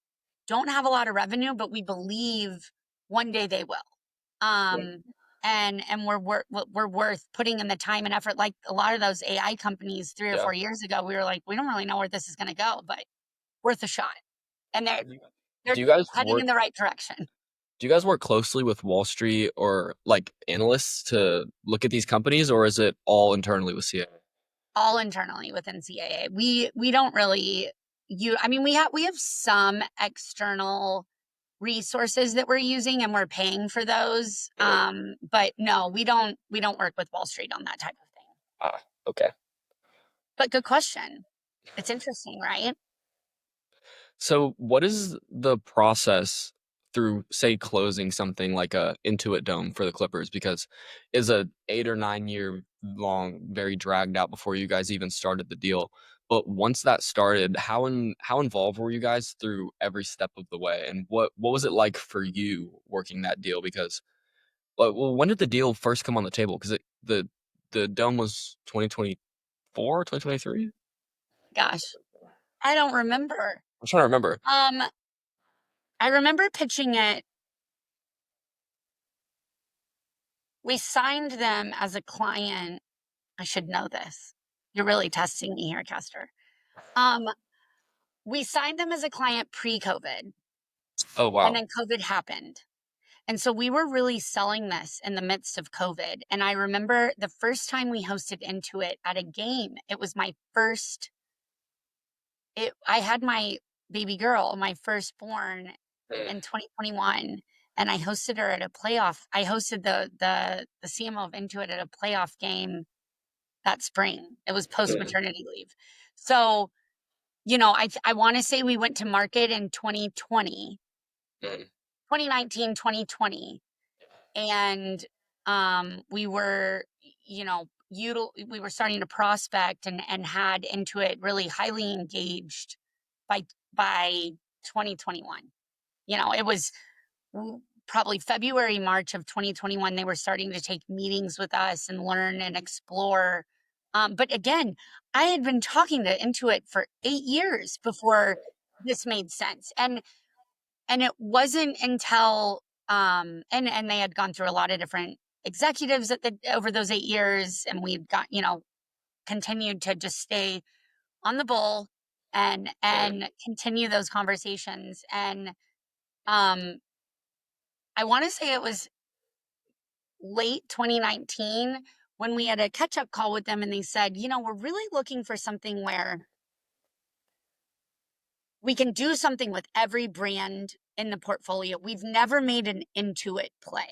S2: don't have a lot of revenue, but we believe one day they will.
S1: Yeah.
S2: Um, and we're worth putting in the time and effort. Like a lot of those AI companies 3 or 4 years ago, we were like, we don't really know where this is going to go, but worth a shot. And
S1: Do you
S2: they're
S1: do you guys
S2: heading
S1: work
S2: in the right direction.
S1: do you guys work closely with Wall Street or, like, analysts to look at these companies, or is it all internally with CA?
S2: All internally within CAA. We don't really you. I mean, we have some external resources that we're using, and we're paying for those.
S1: Mhm.
S2: But no, we don't work with Wall Street on that type of thing.
S1: Ah, okay.
S2: But good question. It's interesting, right?
S1: So, what is the process through, say, closing something like a Intuit Dome for the Clippers? Because is a 8 or 9 year long, very dragged out before you guys even started the deal. But once that started, how involved were you guys through every step of the way? And what was it like for you working that deal? Because well, when did the deal first come on the table? Because the dome was 2023, 2024, 2023?
S2: Gosh, I don't remember.
S1: I'm trying to remember.
S2: Um, I remember pitching it. We signed them as a client. I should know this. You're really testing me here, Kester. Um, we signed them as a client pre-COVID,
S1: Oh,
S2: and
S1: wow.
S2: then COVID happened. And so we were really selling this in the midst of COVID. And I remember the first time we hosted Intuit at a game, it was my first, I had my baby girl, my firstborn
S1: Mm,
S2: in 2021, and I hosted her at a playoff. I hosted the CMO of Intuit at a playoff game that spring. It was post
S1: mm,
S2: maternity leave. So, I want to say we went to market in 2020,
S1: mm,
S2: 2019, 2020, and we were, we were starting to prospect and had Intuit really highly engaged by by 2021. It was probably February, March of 2021, they were starting to take meetings with us and learn and explore. But again, I had been talking to Intuit for 8 years before this made sense. And it wasn't until and they had gone through a lot of different executives over those 8 years, and we've got, continued to just stay on the bull and
S1: mm.
S2: continue those conversations. And um I want to say it was late 2019 when we had a catch up call with them, and they said, we're really looking for something where we can do something with every brand in the portfolio. We've never made an Intuit play.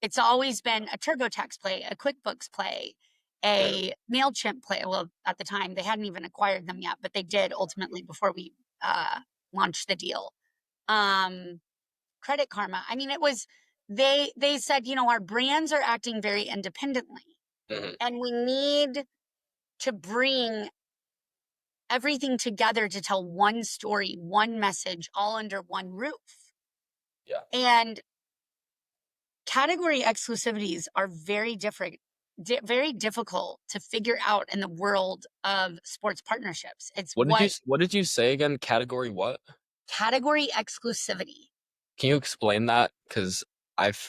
S2: It's always been a TurboTax play, a QuickBooks play,
S1: Mm,
S2: a MailChimp play. Well, at the time, they hadn't even acquired them yet, but they did ultimately before we launched the deal. Um, Credit Karma. I mean, it was they said, our brands are acting very independently,
S1: mhm.
S2: and we need to bring everything together to tell one story, one message, all under one roof.
S1: Yeah.
S2: And category exclusivities are very different, very difficult to figure out in the world of sports partnerships. It's what
S1: What did you say again? Category what?
S2: category exclusivity.
S1: Can you explain that? Because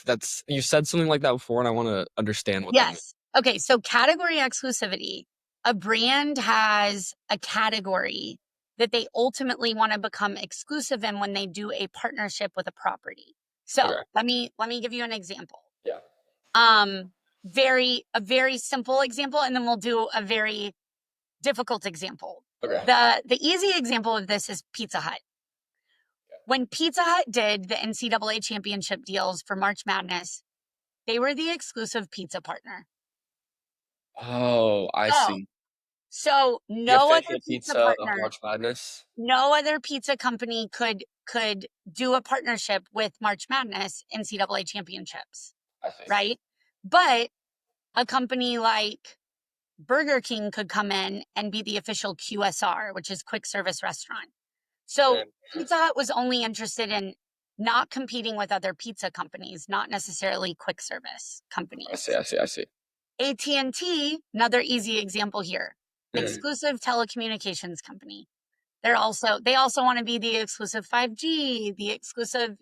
S1: that's you said something like that before, and I wanna understand what that means.
S2: Yes. Okay. So, category exclusivity, a brand has a category that they ultimately want to become exclusive in when they do a partnership with a property.
S1: Okay.
S2: So, let me give you an example.
S1: Yeah.
S2: Um, a very simple example, and then we'll do a very difficult example.
S1: Okay.
S2: The easy example of this is Pizza Hut. When Pizza Hut did the NCAA championship deals for March Madness, they were the exclusive pizza partner.
S1: Oh, I
S2: Oh,
S1: see.
S2: so
S1: The
S2: no other
S1: official
S2: pizza
S1: pizza of
S2: partner,
S1: March Madness?
S2: no other pizza company could do a partnership with March Madness NCAA championships,
S1: I see.
S2: right? But a company like Burger King could come in and be the official QSR, which is quick service restaurant. So
S1: Mm,
S2: Pizza Hut was only interested in not competing with other pizza companies, not necessarily quick service
S1: I see,
S2: companies.
S1: I see, I see.
S2: AT&T, another easy example here,
S1: Mhm.
S2: exclusive telecommunications company. They also want to be the exclusive 5G, the exclusive,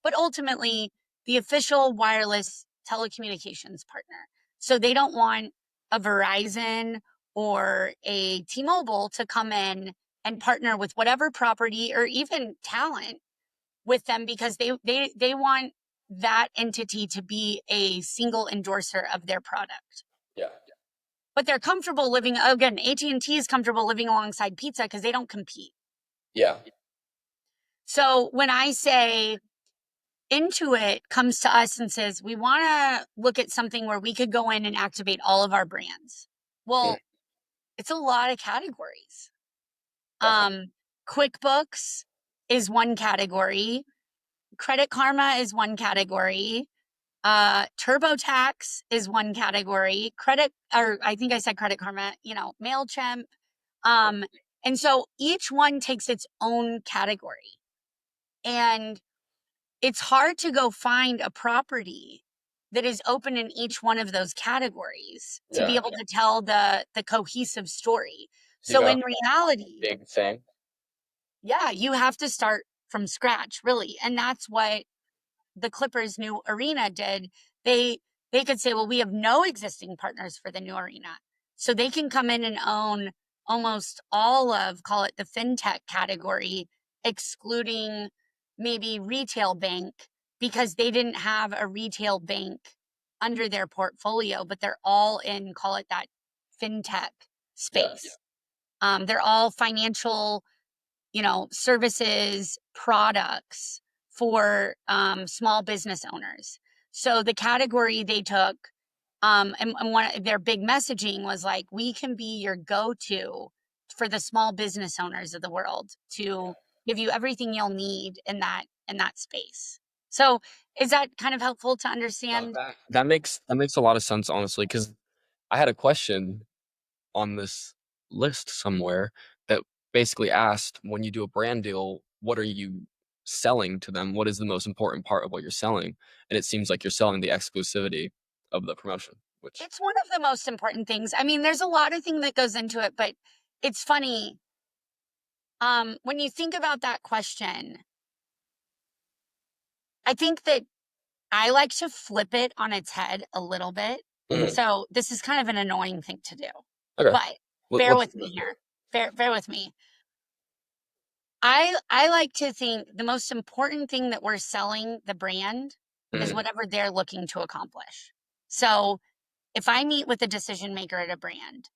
S2: but ultimately the official wireless telecommunications partner. So they don't want a Verizon or a T-Mobile to come in and partner with whatever property or even talent with them, because they want that entity to be a single endorser of their product.
S1: Yeah.
S2: But they're comfortable living, again, AT&T is comfortable living alongside pizza because they don't compete.
S1: Yeah.
S2: So when I say Intuit comes to us and says, we want to look at something where we could go in and activate all of our brands.
S1: Mm,
S2: Well, it's a lot of categories.
S1: definitely.
S2: Um, QuickBooks is one category. Credit Karma is one category. TurboTax is one category. Or I think I said Credit Karma, MailChimp. Um, and so each one takes its own category. And it's hard to go find a property that is open in each one of those categories to be
S1: Yeah.
S2: able to tell the cohesive story.
S1: So you
S2: So
S1: got
S2: in reality,
S1: big thing.
S2: yeah, you have to start from scratch, really. And that's what the Clippers' new arena did. They they could say, well, we have no existing partners for the new arena. So they can come in and own almost all of, call it the fintech category, excluding maybe retail bank, because they didn't have a retail bank under their portfolio, but they're all in, call it that fintech
S1: Yeah.
S2: space. They're all financial, services, products for small business owners. So the category they took, and one of their big messaging was like, we can be your go-to for the small business owners of the world to give you everything you'll need in that space. So is that kind of helpful to
S1: No,
S2: understand?
S1: that makes a lot of sense, honestly, because I had a question on this list somewhere that basically asked, when you do a brand deal, what are you selling to them? What is the most important part of what you're selling? And it seems like you're selling the exclusivity of the promotion, which
S2: It's one of the most important things. I mean, there's a lot of thing that goes into it, but it's funny. When you think about that question, I think that I like to flip it on its head a little bit.
S1: Mhm.
S2: So this is kind of an annoying thing to do,
S1: Okay.
S2: but
S1: What,
S2: bear
S1: what's
S2: with me here. Bear with me. I like to think the most important thing that we're selling the brand is
S1: mm,
S2: whatever they're looking to accomplish. So if I meet with a decision maker at a brand,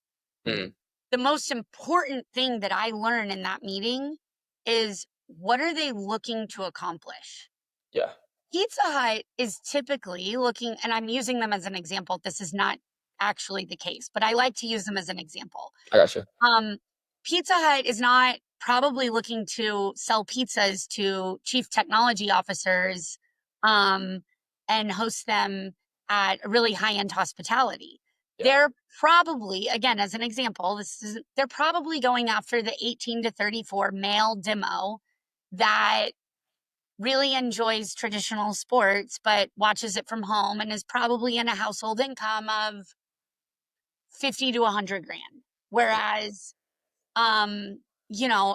S1: mm,
S2: the most important thing that I learn in that meeting is, what are they looking to accomplish?
S1: yeah,
S2: Pizza Hut is typically looking, and I'm using them as an example. This is not actually the case, but I like to use them as an example.
S1: I gotcha.
S2: Um, Pizza Hut is not probably looking to sell pizzas to chief technology officers, um, and host them at a really high end hospitality.
S1: Yeah.
S2: They're probably, again, as an example, they're probably going after the 18 to 34 male demo that really enjoys traditional sports, but watches it from home and is probably in a household income of 50 to 100 grand. Whereas, um,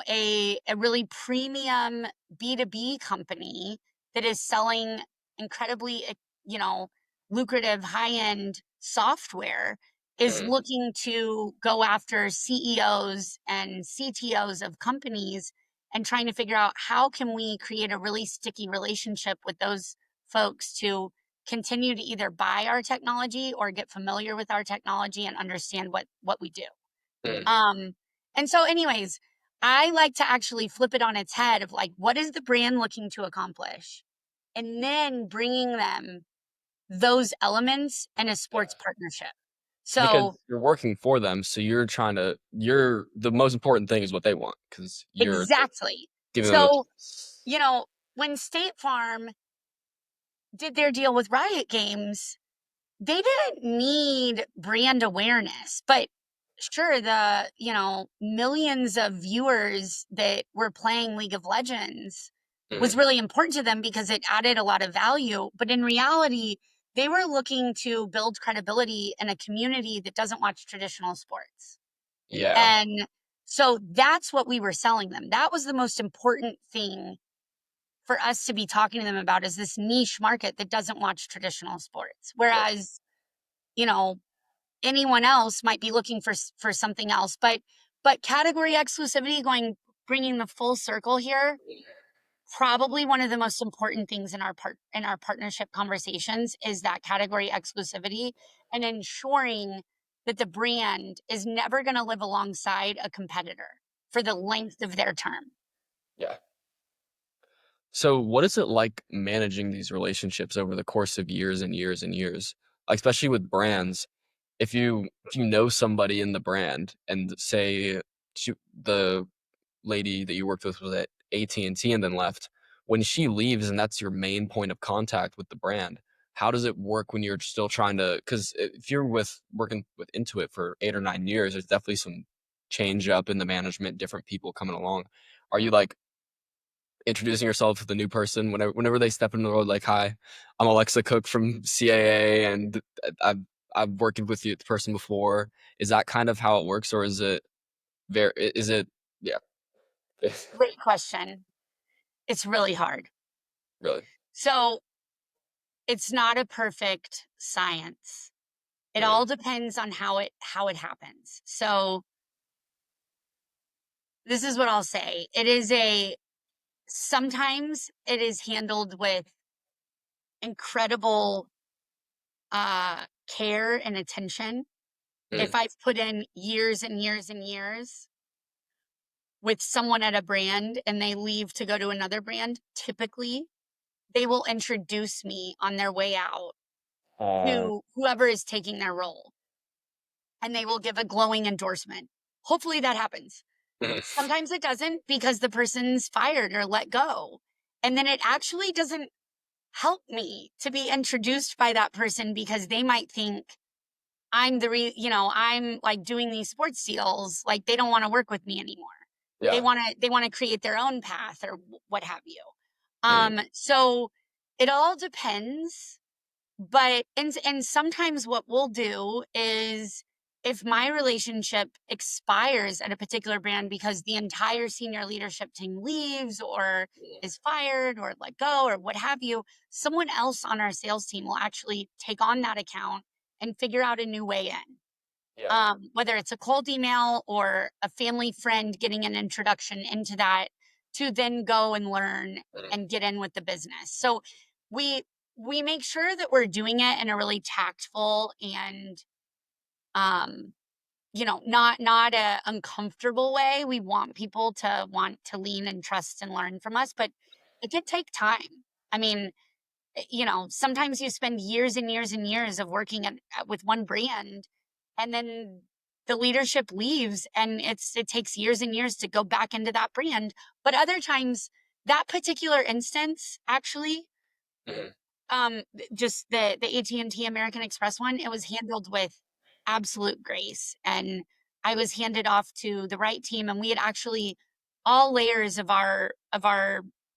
S2: a really premium B2B company that is selling incredibly, you know, lucrative high-end software is
S1: Mm,
S2: looking to go after CEOs and CTOs of companies and trying to figure out, how can we create a really sticky relationship with those folks to continue to either buy our technology or get familiar with our technology and understand what we do.
S1: mm,
S2: Um, and so, anyways, I like to actually flip it on its head of like, what is the brand looking to accomplish? And then bringing them those elements in a
S1: yeah.
S2: sports partnership.
S1: Because
S2: So,
S1: you're working for them, so you're the most important thing is what they want because you're
S2: exactly.
S1: giving them the
S2: So, when State Farm did their deal with Riot Games, they didn't need brand awareness, but sure, the, millions of viewers that were playing League of Legends was
S1: mhm,
S2: really important to them because it added a lot of value. But in reality, they were looking to build credibility in a community that doesn't watch traditional sports.
S1: yeah,
S2: And so that's what we were selling them. That was the most important thing for us to be talking to them about, is this niche market that doesn't watch traditional sports.
S1: yeah,
S2: Whereas, you know, anyone else might be looking for something else. But category exclusivity, bringing the full circle here, probably one of the most important things in our partnership conversations is that category exclusivity, and ensuring that the brand is never going to live alongside a competitor for the length of their term.
S1: yeah. So, what is it like managing these relationships over the course of years and years and years? Like, especially with brands, if you know somebody in the brand and say the lady that you worked with was at AT&T and T and then left, when she leaves and that's your main point of contact with the brand, how does it work when you're still trying to, because if you're working with Intuit for 8 or 9 years, there's definitely some change up in the management, different people coming along. Are you like introducing yourself to the new person whenever they step into the world, like, "Hi, I'm Alexa Cook from CAA, and I've worked with you the person before." Is that kind of how it works, or is it yeah,
S2: Great question. It's really hard.
S1: really?
S2: So it's not a perfect science. It
S1: Mm,
S2: all depends on how it happens. So this is what I'll say. It is a sometimes it is handled with incredible care and attention. If
S1: mm,
S2: I've put in years and years and years with someone at a brand and they leave to go to another brand, typically they will introduce me on their way out
S1: uh,
S2: to whoever is taking their role and they will give a glowing endorsement. Hopefully that happens.
S1: mm,
S2: Sometimes it doesn't because the person's fired or let go. And then it actually doesn't help me to be introduced by that person because they might think I'm like doing these sports deals, like they don't want to work with me anymore. They
S1: yeah,
S2: want to they want to create their own path or what have you.
S1: mm,
S2: So it all depends, but and sometimes what we'll do is if my relationship expires at a particular brand because the entire senior leadership team leaves or is fired or let go or what have you, someone else on our sales team will actually take on that account and figure out a new way in.
S1: yeah,
S2: Whether it's a cold email or a family friend getting an introduction into that to then go and learn
S1: mm,
S2: and get in with the business. So we we make sure that we're doing it in a really tactful and um not a uncomfortable way. We want people to want to lean and trust and learn from us, but it did take time. I mean, sometimes you spend years and years and years of working with one brand and then the leadership leaves and it takes years and years to go back into that brand. But other times that particular instance actually
S1: mm,
S2: just the AT&T American Express one, it was handled with absolute grace and I was handed off to the right team and we had actually all layers of our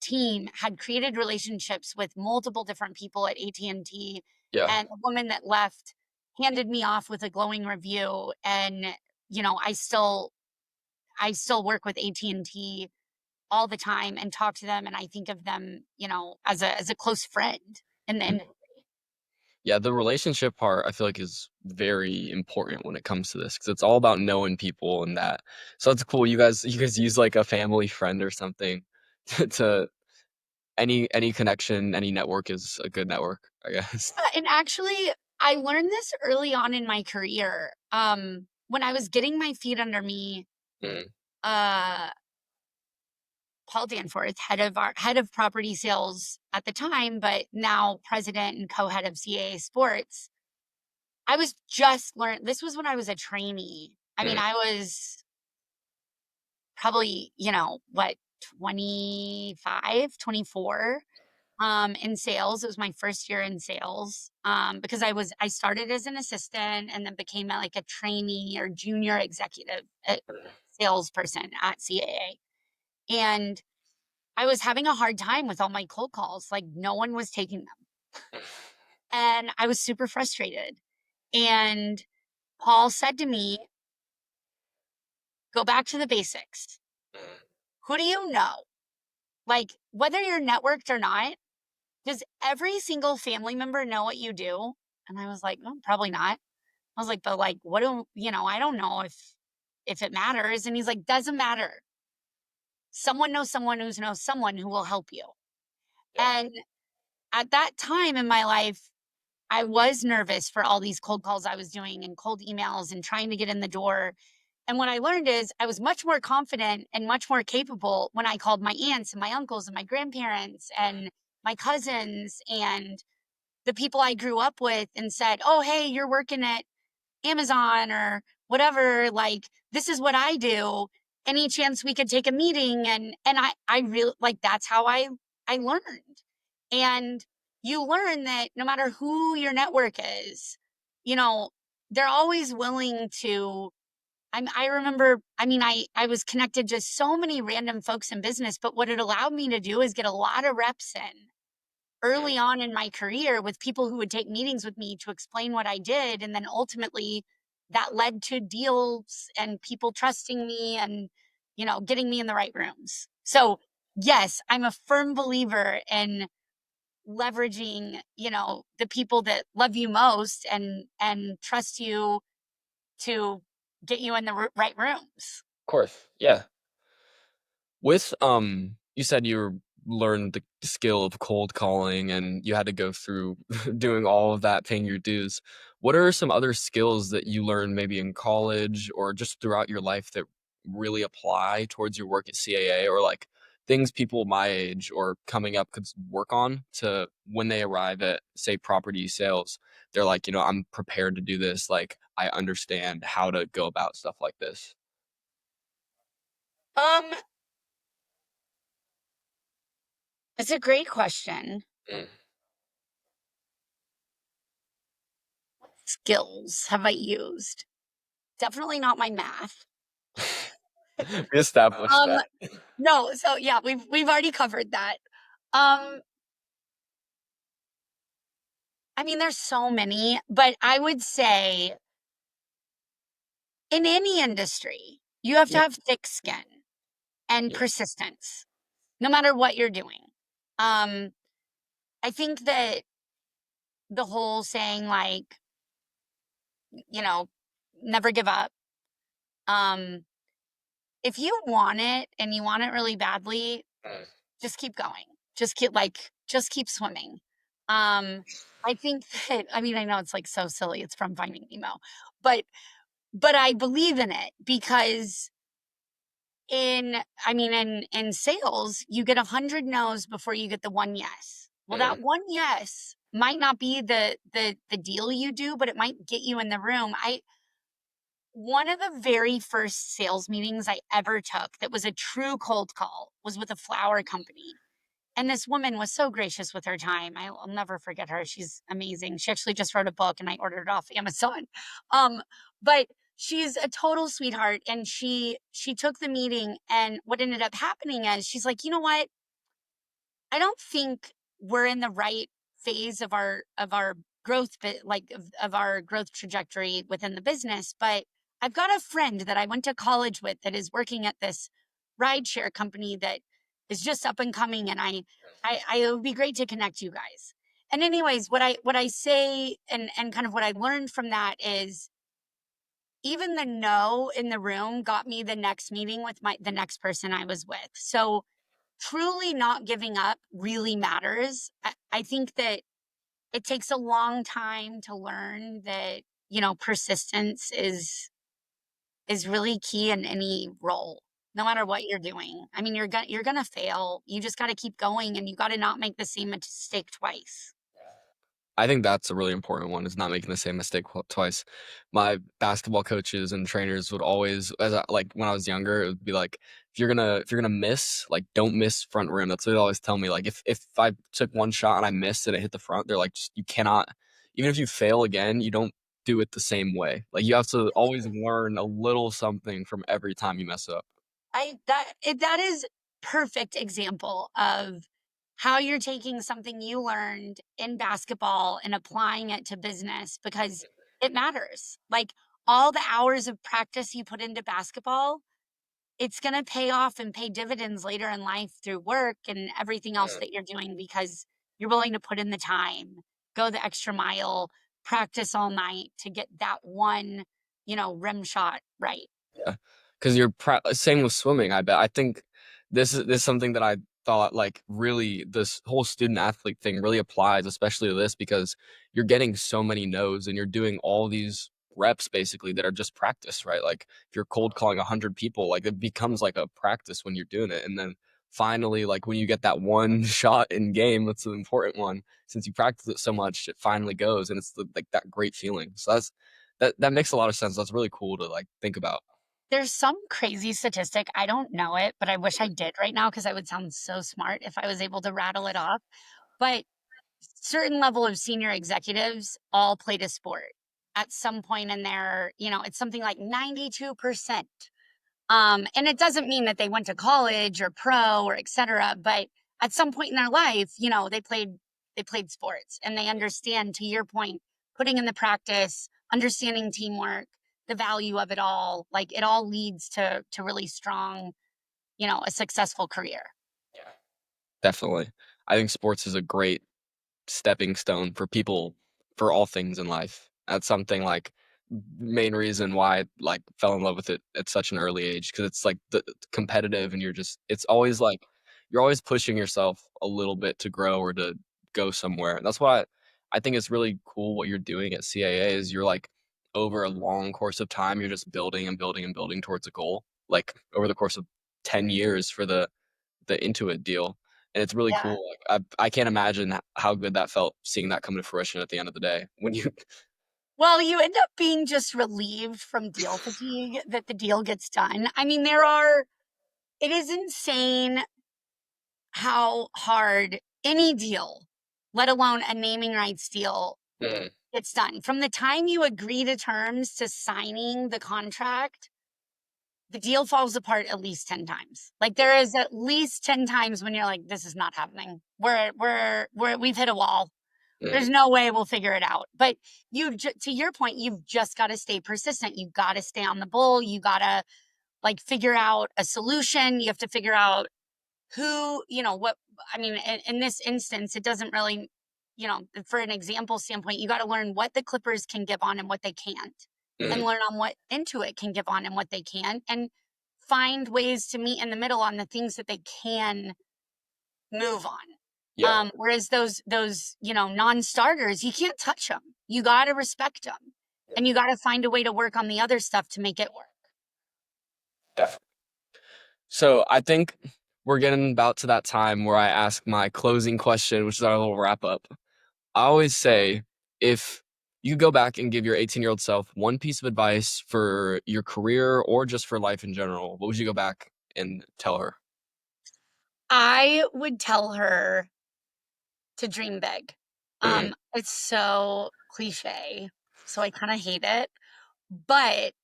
S2: team had created relationships with multiple different people at AT&T,
S1: yeah.
S2: and the woman that left handed me off with a glowing review, and I still work with AT&T all the time and talk to them and I think of them, as a close friend in the
S1: Mm.
S2: industry.
S1: Yeah, the relationship part I feel like is very important when it comes to this because it's all about knowing people and that. So that's cool. You guys use like a family friend or something to any connection, any network is a good network, I guess.
S2: And actually, I learned this early on in my career. When I was getting my feet under me,
S1: Mm,
S2: uh, Paul Danforth, head of property sales at the time, but now president and co-head of CAA Sports. I was just learned. This was when I was a trainee. I mean,
S1: mm,
S2: I was probably, what, 25, 24. In sales. It was my first year in sales, because I started as an assistant and then became like a trainee or junior executive salesperson at CAA. And I was having a hard time with all my cold calls. Like no one was taking them. And I was super frustrated. And Paul said to me, go back to the basics. Who do you know? Like whether you're networked or not, does every single family member know what you do? And I was like, "Oh, probably not." I was like, "But like, I don't know if it matters." And he's like, "Doesn't matter. Someone who knows someone who will help you."
S1: yeah.
S2: And at that time in my life, I was nervous for all these cold calls I was doing and cold emails and trying to get in the door. And what I learned is I was much more confident and much more capable when I called my aunts and my uncles and my grandparents and my cousins and the people I grew up with and said, "Oh, hey, you're working at Amazon or whatever, like this is what I do. Any chance we could take a meeting?" And I really like that's how I learned. And you learn that no matter who your network is, you know, they're always willing to I remember, I mean, I was connected to so many random folks in business, but what it allowed me to do is get a lot of reps in early on in my career with people who would take meetings with me to explain what I did. And then ultimately that led to deals and people trusting me and, getting me in the right rooms. So, yes, I'm a firm believer in leveraging, the people that love you most and trust you to get you in the right rooms.
S1: Of course, yeah. With, you said you learned the skill of cold calling and you had to go through doing all of that, paying your dues. What are some other skills that you learned maybe in college or just throughout your life that really apply towards your work at CAA or like things people my age or coming up could work on to when they arrive at, say, property sales? They're like, I'm prepared to do this. Like, I understand how to go about stuff like this.
S2: Um, it's a great question.
S1: Mm.
S2: Skills have I used? Definitely not my math.
S1: We established
S2: Um,
S1: that.
S2: no, so yeah, we've already covered that. Um, I mean, there's so many, but I would say in any industry, you have to
S1: Yeah.
S2: have thick skin and
S1: Yeah.
S2: persistence, no matter what you're doing. Um, I think that the whole saying like, you know, never give up. Um, if you want it and you want it really badly,
S1: Mm.
S2: just keep going. Just keep swimming. Um, I think that, I mean, I know it's like so silly. It's from Finding Nemo, but I believe in it because in I mean in sales, you get 100 no's before you get the one yes. Well,
S1: Mm.
S2: that one yes might not be the deal you do, but it might get you in the room. I One of the very first sales meetings I ever took that was a true cold call was with a flower company. And this woman was so gracious with her time. I'll never forget her. She's amazing. She actually just wrote a book and I ordered it off Amazon. Um, but she's a total sweetheart and she took the meeting and what ended up happening is she's like, "You know what? I don't think we're in the right phase of our growth bit of our growth trajectory within the business, but I've got a friend that I went to college with that is working at this rideshare company that is just up and coming and I it would be great to connect you guys." And anyways, what I say and kind of what I learned from that is even the no in the room got me the next meeting with the next person I was with. So truly not giving up really matters. I think that it takes a long time to learn that, persistence is really key in any role, no matter what you're doing. I mean, you're gonna fail. You just gotta keep going and you gotta not make the same mistake twice.
S1: I think that's a really important one, is not making the same mistake twice. My basketball coaches and trainers would always, like when I was younger, it would be like, if you're gonna miss, like don't miss front rim. That's what they always tell me. Like if I took one shot and I missed and it hit the front, they're like, just, you cannot, even if you fail again, you don't do it the same way. Like you have to always learn a little something from every time you mess up.
S2: That is perfect example of how you're taking something you learned in basketball and applying it to business because it matters. Like all the hours of practice you put into basketball, it's going to pay off and pay dividends later in life through work and everything else that you're doing because you're willing to put in the time, go the extra mile, practice all night to get that one, rim shot right.
S1: Yeah, because you're same with swimming, I bet. I think this is something that I thought, like, really this whole student athlete thing really applies, especially to this, because you're getting so many no's and you're doing all these reps basically that are just practice, right? Like, if you're cold calling 100 people, like, it becomes like a practice when you're doing it, and then finally, like, when you get that one shot in game, that's an important one, since you practice it so much, it finally goes, and it's, like, that great feeling. So that makes a lot of sense. That's really cool to, like, think about.
S2: There's some crazy statistic, I don't know it, but I wish I did right now because I would sound so smart if I was able to rattle it off, but certain level of senior executives all played a sport. at some point in their, it's something like 92%. And it doesn't mean that they went to college or pro or et cetera, but at some point in their life, they played sports and they understand, to your point, putting in the practice, understanding teamwork, the value of it all. Like it all leads to really strong, a successful career.
S1: Yeah. Definitely. I think sports is a great stepping stone for people for all things in life. That's something like main reason why I like fell in love with it at such an early age because it's like the competitive and it's always like you're always pushing yourself a little bit to grow or to go somewhere. And that's why I think it's really cool what you're doing at CAA is you're like over a long course of time, you're just building and building and building towards a goal. Like over the course of 10 years for the Intuit deal, and it's really
S2: Yeah.
S1: cool, like, I can't imagine how good that felt seeing that come to fruition at the end of the day when you
S2: Well, you end up being just relieved from deal fatigue that the deal gets done. I mean, it is insane how hard any deal, let alone a naming rights deal,
S1: Mhm,
S2: gets done. From the time you agree to terms to signing the contract, the deal falls apart at least 10 times. Like there is at least 10 times when you're like, this is not happening. We've hit a wall. There's
S1: mhm,
S2: no way we'll figure it out. But to your point, you've just got to stay persistent. You got to stay on the bull. You got to like figure out a solution. You have to figure out what, I mean, in this instance, it doesn't really, for an example standpoint, you got to learn what the Clippers can give on and what they can't, and
S1: mhm,
S2: learn on what Intuit can give on and what they can, and find ways to meet in the middle on the things that they can move on.
S1: yeah,
S2: Whereas those, non-starters, you can't touch them. You got to respect them,
S1: yeah,
S2: and you got to find a way to work on the other stuff to make it work.
S1: definitely. So, I think we're getting about to that time where I ask my closing question, which is our little wrap up. I always say, if you go back and give your 18-year-old self one piece of advice for your career or just for life in general, what would you go back and tell her?
S2: I would tell her to dream big.
S1: Mhm,
S2: It's so cliche, so I kind of hate it, but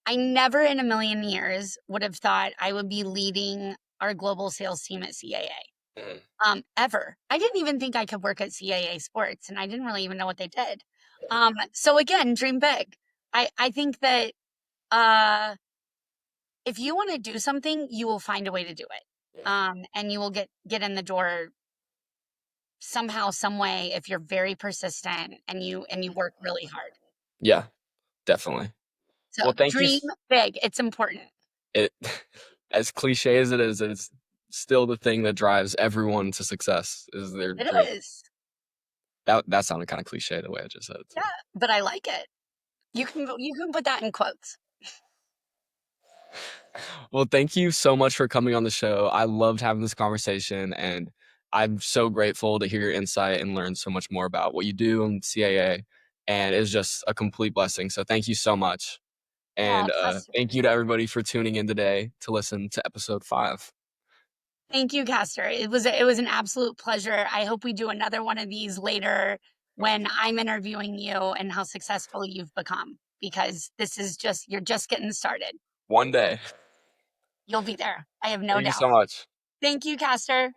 S2: I never in a million years would have thought I would be leading our global sales team at CAA.
S1: mhm,
S2: Ever. I didn't even think I could work at CAA Sports, and I didn't really even know what they did. So again, dream big. I think that uh, if you want to do something, you will find a way to do it,
S1: yeah,
S2: and you will get in the door somehow, some way, if you're very persistent and you work really hard.
S1: yeah, definitely.
S2: So
S1: Well, thank you
S2: dream big. It's important.
S1: it as cliche as it is, it's still the thing that drives everyone to success is their
S2: It
S1: dream.
S2: is.
S1: That sounded kinda cliche the way I just said it
S2: Yeah,
S1: too.
S2: but I like it. You can put that in quotes.
S1: Well, thank you so much for coming on the show. I loved having this conversation, and I'm so grateful to hear your insight and learn so much more about what you do in CAA, and it's just a complete blessing, so thank you so much,
S2: Oh,
S1: and,
S2: Castor.
S1: thank you to everybody for tuning in today to listen to episode 5.
S2: Thank you, Castor. It was an absolute pleasure. I hope we do another one of these later when I'm interviewing you and how successful you've become, because this is just you're just getting started.
S1: One day.
S2: You'll be there. I have no
S1: Thank you so
S2: doubt.
S1: much.
S2: Thank you, Castor.